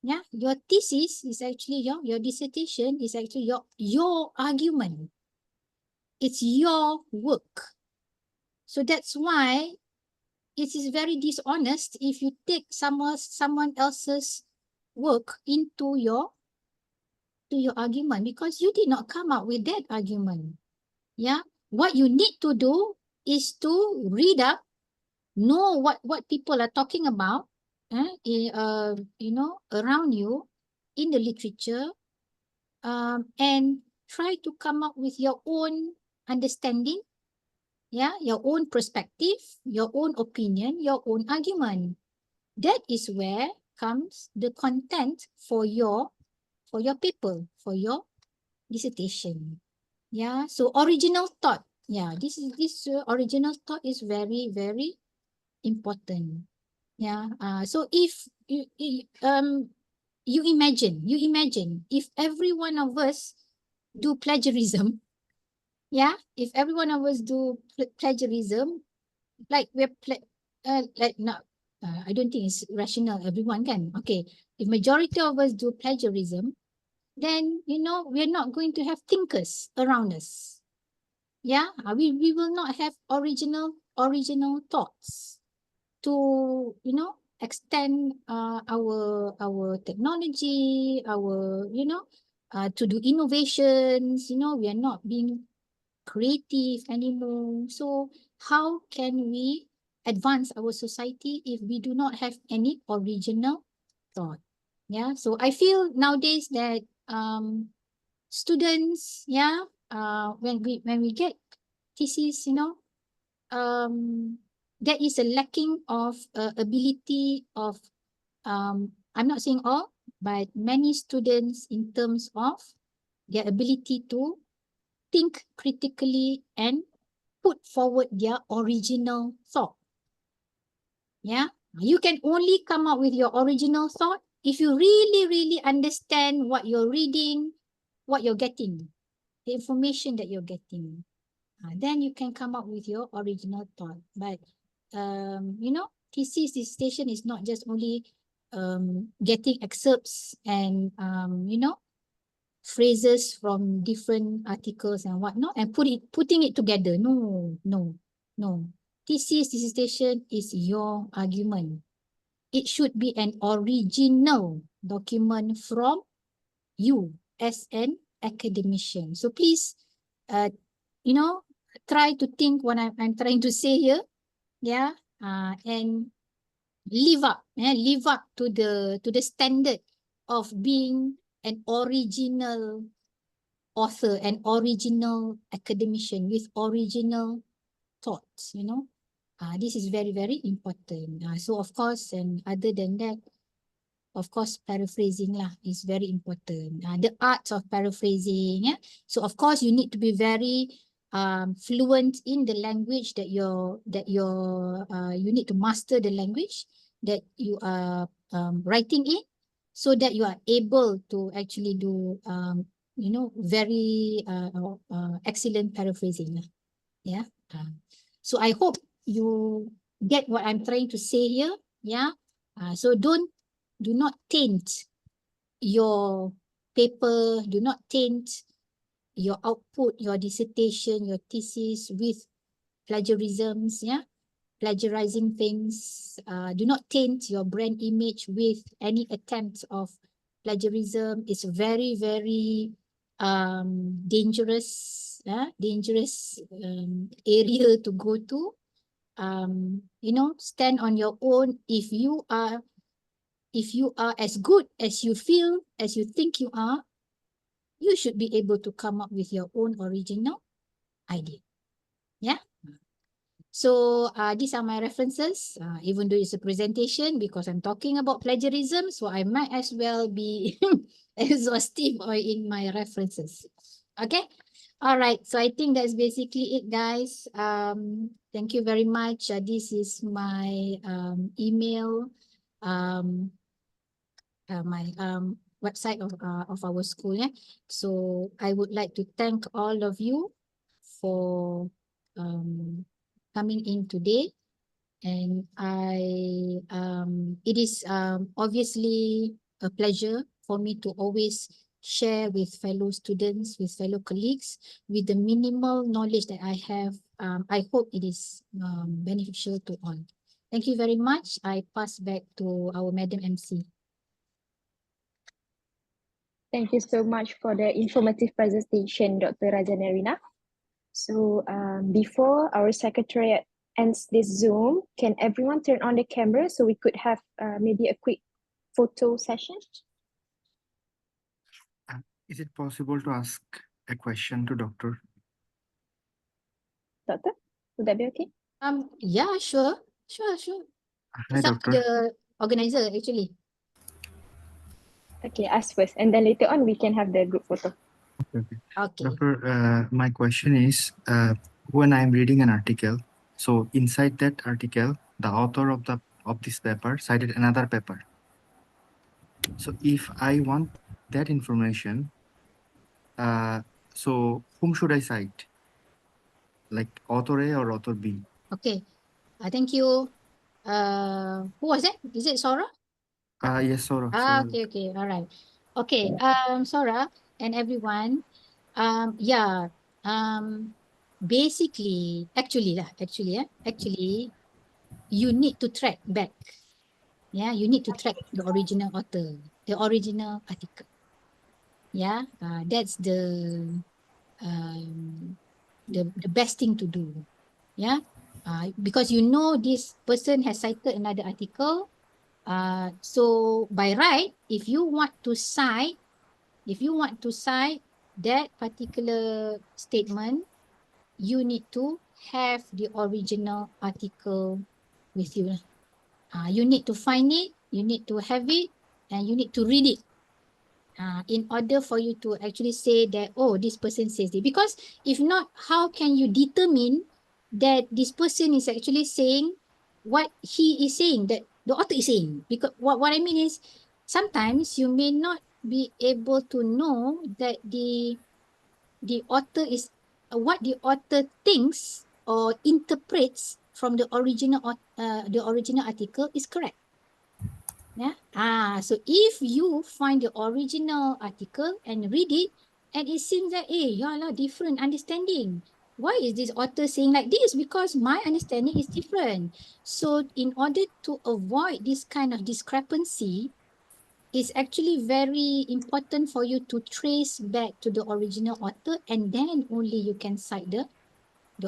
Yeah, your thesis is actually your dissertation is actually your argument. It's your work. So that's why it is very dishonest if you take someone else's work into your argument, because you did not come up with that argument. Yeah, what you need to do is to read up, know what people are talking about, around you in the literature, and try to come up with your own understanding, yeah, your own perspective, your own opinion, your own argument. That is where comes the content for your paper, for your dissertation. Yeah, so original thought. Yeah, this original thought is very, very important. Yeah. So if you imagine if every one of us do plagiarism, yeah, if every one of us do plagiarism, like we're like not, I don't think it's rational. Everyone can. Okay, if majority of us do plagiarism, then we're not going to have thinkers around us. Yeah, we will not have original thoughts to extend our technology, our to do innovations. We are not being creative anymore. So how can we advance our society if we do not have any original thought? Yeah, so I feel nowadays that students, yeah, when we get thesis, there is a lacking of ability of I'm not saying all, but many students in terms of their ability to think critically and put forward their original thought. Yeah, you can only come up with your original thought if you really understand what you're reading, what you're getting, the information that you're getting. Then you can come up with your original thought. But thesis dissertation is not just only getting excerpts and phrases from different articles and whatnot and putting it together. No. thesis, dissertation is your argument. It should be an original document from you as an academician. So please, you know, try to think what I'm trying to say here, yeah, and live up to the standard of being an original author, an original academician with original thoughts, you know. This is very, very important. So of course, and other than that, of course, paraphrasing lah is very important. The art of paraphrasing. Yeah? So of course, you need to be very fluent in the language you need to master the language that you are writing in, so that you are able to actually do you know, very excellent paraphrasing. Yeah. So I hope you get what I'm trying to say here. Yeah. So do not taint your paper, do not taint your output, your dissertation, your thesis with plagiarisms, yeah, plagiarizing things. Do not taint your brand image with any attempt of plagiarism. It's very, very dangerous, dangerous area to go to. You know, stand on your own. If you are as good as you feel, as you think you are, you should be able to come up with your own original idea. Yeah. So these are my references, even though it's a presentation, because I'm talking about plagiarism, so I might as well be exhaustive or in my references. Okay. All right. So I think that's basically it, guys. Thank you very much. This is my email. My website of our school. Yeah. So I would like to thank all of you for coming in today, and it is obviously a pleasure for me to always share with fellow students, with fellow colleagues, with the minimal knowledge that I have. I hope it is beneficial to all. Thank you very much. I pass back to our Madam MC. Thank you so much for the informative presentation, Dr. Rajanarina. So before our secretariat ends this Zoom, can everyone turn on the camera so we could have maybe a quick photo session? Is it possible to ask a question to Doctor? Doctor, would that be okay? Yeah, sure. Hi, It's up to Doctor. the organizer, actually. Okay, ask first, and then later on we can have the group photo. Okay. Okay. Doctor, my question is, when I'm reading an article, so inside that article, the author of this paper cited another paper. So if I want that information, so whom should I cite? Like author A or author B? Okay. Thank you. Who was that? Is it Sora? Yes, Sora. Sora. Okay. All right. Okay. Sora and everyone. Yeah. Basically, actually, you need to track back. Yeah, you need to track the original author, the original article. Yeah, that's the best thing to do. Yeah, because you know this person has cited another article. So by right, if you want to cite that particular statement, you need to have the original article with you. You need to find it, you need to have it, and you need to read it. In order for you to actually say that, oh, this person says this. Because if not, how can you determine that this person is actually saying what he is saying, that the author is saying? Because what I mean is, sometimes you may not be able to know that the author is what the author thinks or interprets from the original article is correct. Yeah. So if you find the original article and read it, and it seems that, yeah lah, different understanding. why is this author saying like this? Because my understanding is different. So in order to avoid this kind of discrepancy, it's actually very important for you to trace back to the original author, and then only you can cite the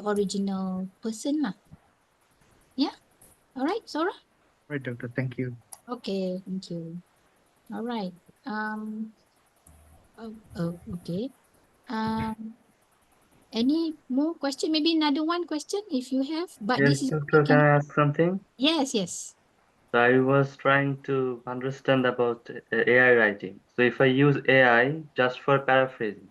original person lah. Yeah. All right, Sora? Right, doctor. Thank you. Okay, thank you. All right. Okay. Um, any more question? Maybe another one question if you have, but Yes, this is doctor, can I ask something? yes, yes. So I was trying to understand about AI writing. So if I use AI just for paraphrasing,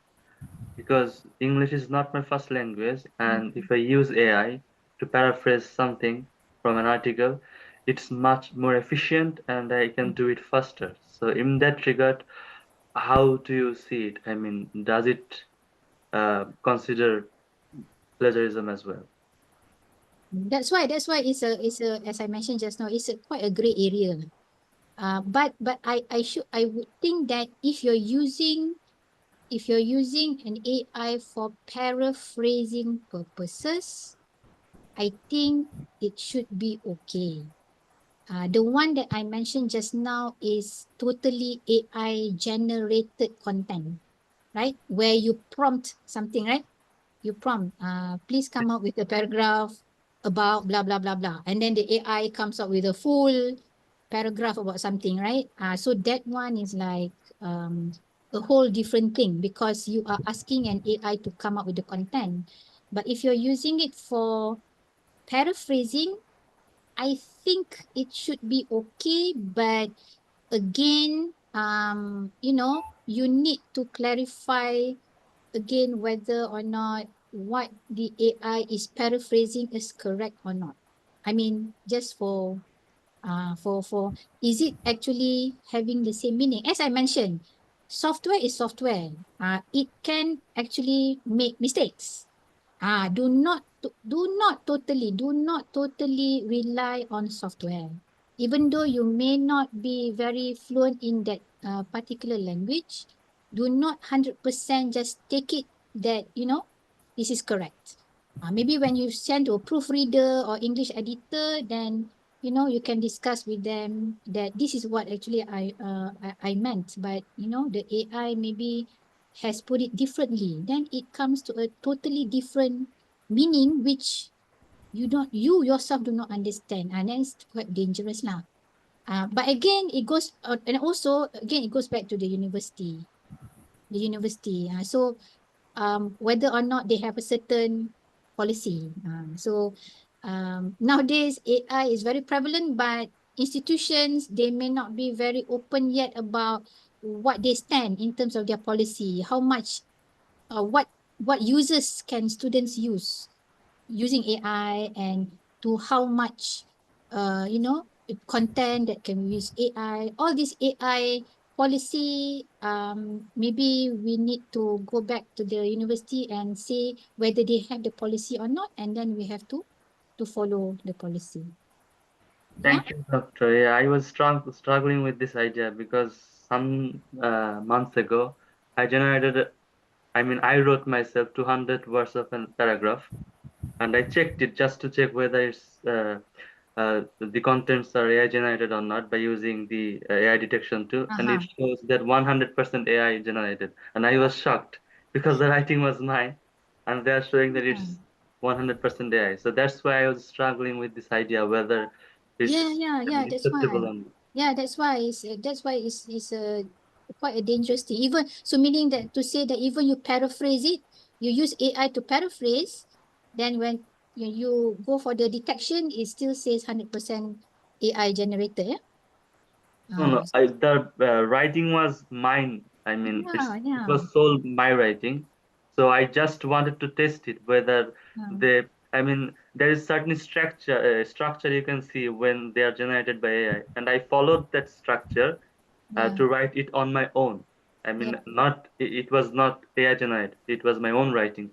because English is not my first language, and if I use AI to paraphrase something from an article, it's much more efficient and I can do it faster. So in that regard, how do you see it? I mean, does it consider plagiarism as well? That's why it's a as I mentioned just now, it's quite a gray area. But I would think that if you're using an AI for paraphrasing purposes, I think it should be okay. The one that I mentioned just now is totally AI generated content, right? Where you prompt something, right? You prompt, please come up with a paragraph about blah, blah, blah, blah. And then the AI comes up with a full paragraph about something, right? So that one is like a whole different thing because you are asking an AI to come up with the content. But if you're using it for paraphrasing, I think it should be okay, but again, you need to clarify again whether or not what the AI is paraphrasing is correct or not. I mean, just for is it actually having the same meaning? As I mentioned, software is software. It can actually make mistakes. Do not totally rely on software. Even though you may not be very fluent in that particular language, do not 100% just take it that, this is correct. Maybe when you send to a proofreader or English editor, then, you can discuss with them that this is what actually I meant. But, the AI maybe has put it differently. Then it comes to a totally different meaning which you yourself do not understand, and then it's quite dangerous lah. But again it goes and also again it goes back to the university. So whether or not they have a certain policy. Nowadays AI is very prevalent, but institutions, they may not be very open yet about what they stand in terms of their policy, how much what uses can students use using AI, and to how much content that can use AI. All this AI policy, maybe we need to go back to the university and see whether they have the policy or not, and then we have to follow the policy. Yeah. Thank you, Doctor. Yeah, I was struggling with this idea because some months ago, I wrote myself 200 words of a paragraph, and I checked it just to check whether the contents are AI generated or not by using the AI detection tool, and it shows that 100% AI generated. And I was shocked because the writing was mine, and they're showing that it's 100% AI. So that's why I was struggling with this idea whether it's Yeah, that's why. acceptable or not. Yeah, that's why it's a quite a dangerous thing. Even so, meaning that to say that even you paraphrase it, you use AI to paraphrase, then when you go for the detection, it still says 100% AI generated. Yeah. No, the writing was mine. I mean, it Yeah. was sold my writing. So I just wanted to test it whether there is certain structure you can see when they are generated by AI, and I followed that structure to write it on my own. I mean, it was not AI generated. It was my own writing,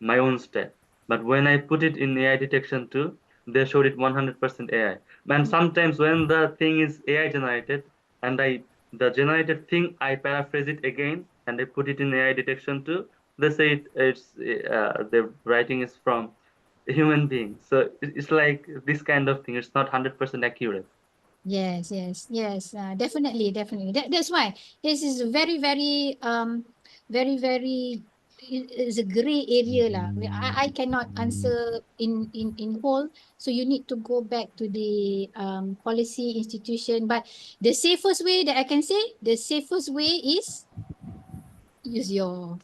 my own style. But when I put it in AI detection too, they showed it 100% AI. And sometimes when the thing is AI generated and the generated thing, I paraphrase it again and I put it in AI detection too, they say it's the writing is from a human being. So it's like this kind of thing. It's not 100% accurate. Yes, yes, yes. Definitely, definitely. That's why this is very, very, very, is a gray area lah. I cannot answer in whole. So you need to go back to the policy institution. But the safest way that I can say, the safest way is use your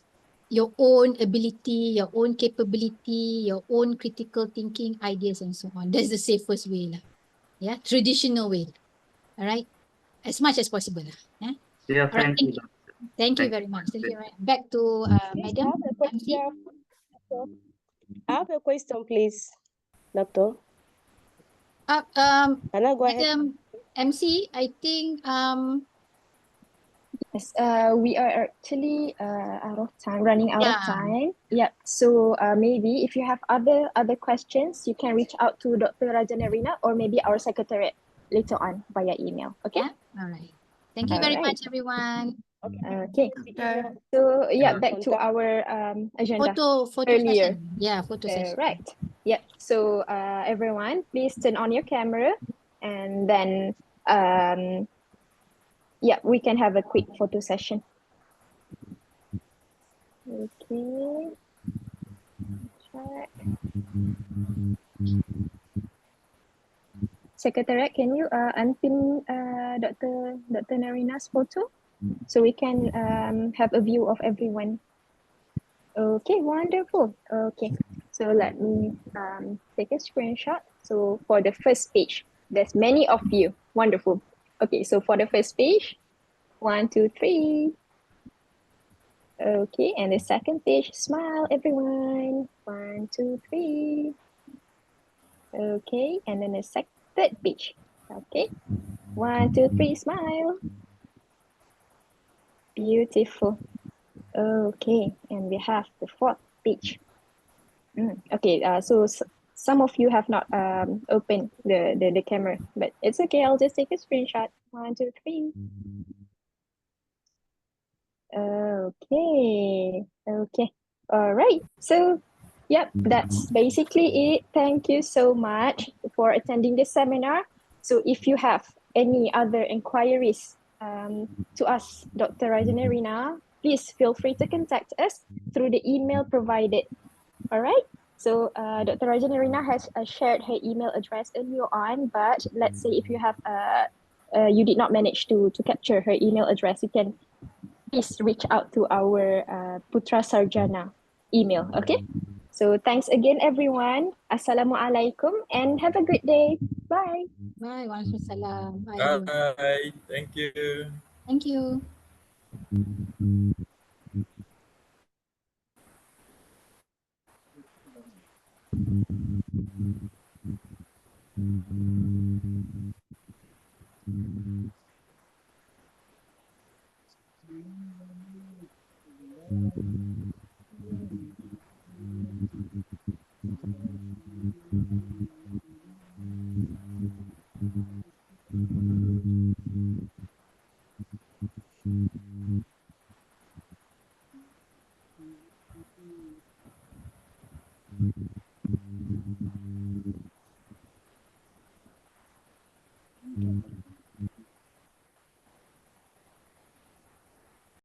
own ability, your own capability, your own critical thinking ideas and so on. That's the safest way lah. Yeah, traditional way. All right, as much as possible lah. Yeah. Yeah, All right. thank you. Thank you Thank very much. Thank you. you. Back to Please, Madam I have a MC. I have a question, please, Doctor. Can I go ahead? Madam MC, I think Yes, we are actually out of time, running out of yeah. time. Yep. So maybe if you have other questions, you can reach out to Dr. Rajanarina or maybe our secretariat later on via email. Okay. Yeah. All right. Thank you very much, everyone. Okay. So yeah, back to our agenda. Photo earlier. session. Yeah, photo session. Right. Yep. So everyone, please turn on your camera, and then yeah, we can have a quick photo session. Okay. Check. Secretariat, can you unpin Dr. Narina's photo so we can have a view of everyone? Okay, wonderful. Okay, so let me take a screenshot. So for the first page, there's many of you. Wonderful. Okay, so for the first page, 1, 2, 3. Okay, and the second page, smile everyone. 1, 2, 3. Okay, and then the third page. Okay, 1, 2, 3, smile. Beautiful. Okay, and we have the fourth page. Okay, so some of you have not opened the camera, but it's okay. I'll just take a screenshot. 1, 2, 3. Okay, okay. All right. So, yep, that's basically it. Thank you so much for attending this seminar. So if you have any other inquiries to us, Dr. Rajanarina, please feel free to contact us through the email provided. All right. So Dr. Rajanarina has shared her email address earlier on, but let's say if you have you did not manage to capture her email address, you can please reach out to our Putra Sarjana email. Okay. So thanks again, everyone. Assalamualaikum and have a great day. Bye. Bye. Waalaikumsalam. Bye. Everyone. Bye. Thank you. Thank you.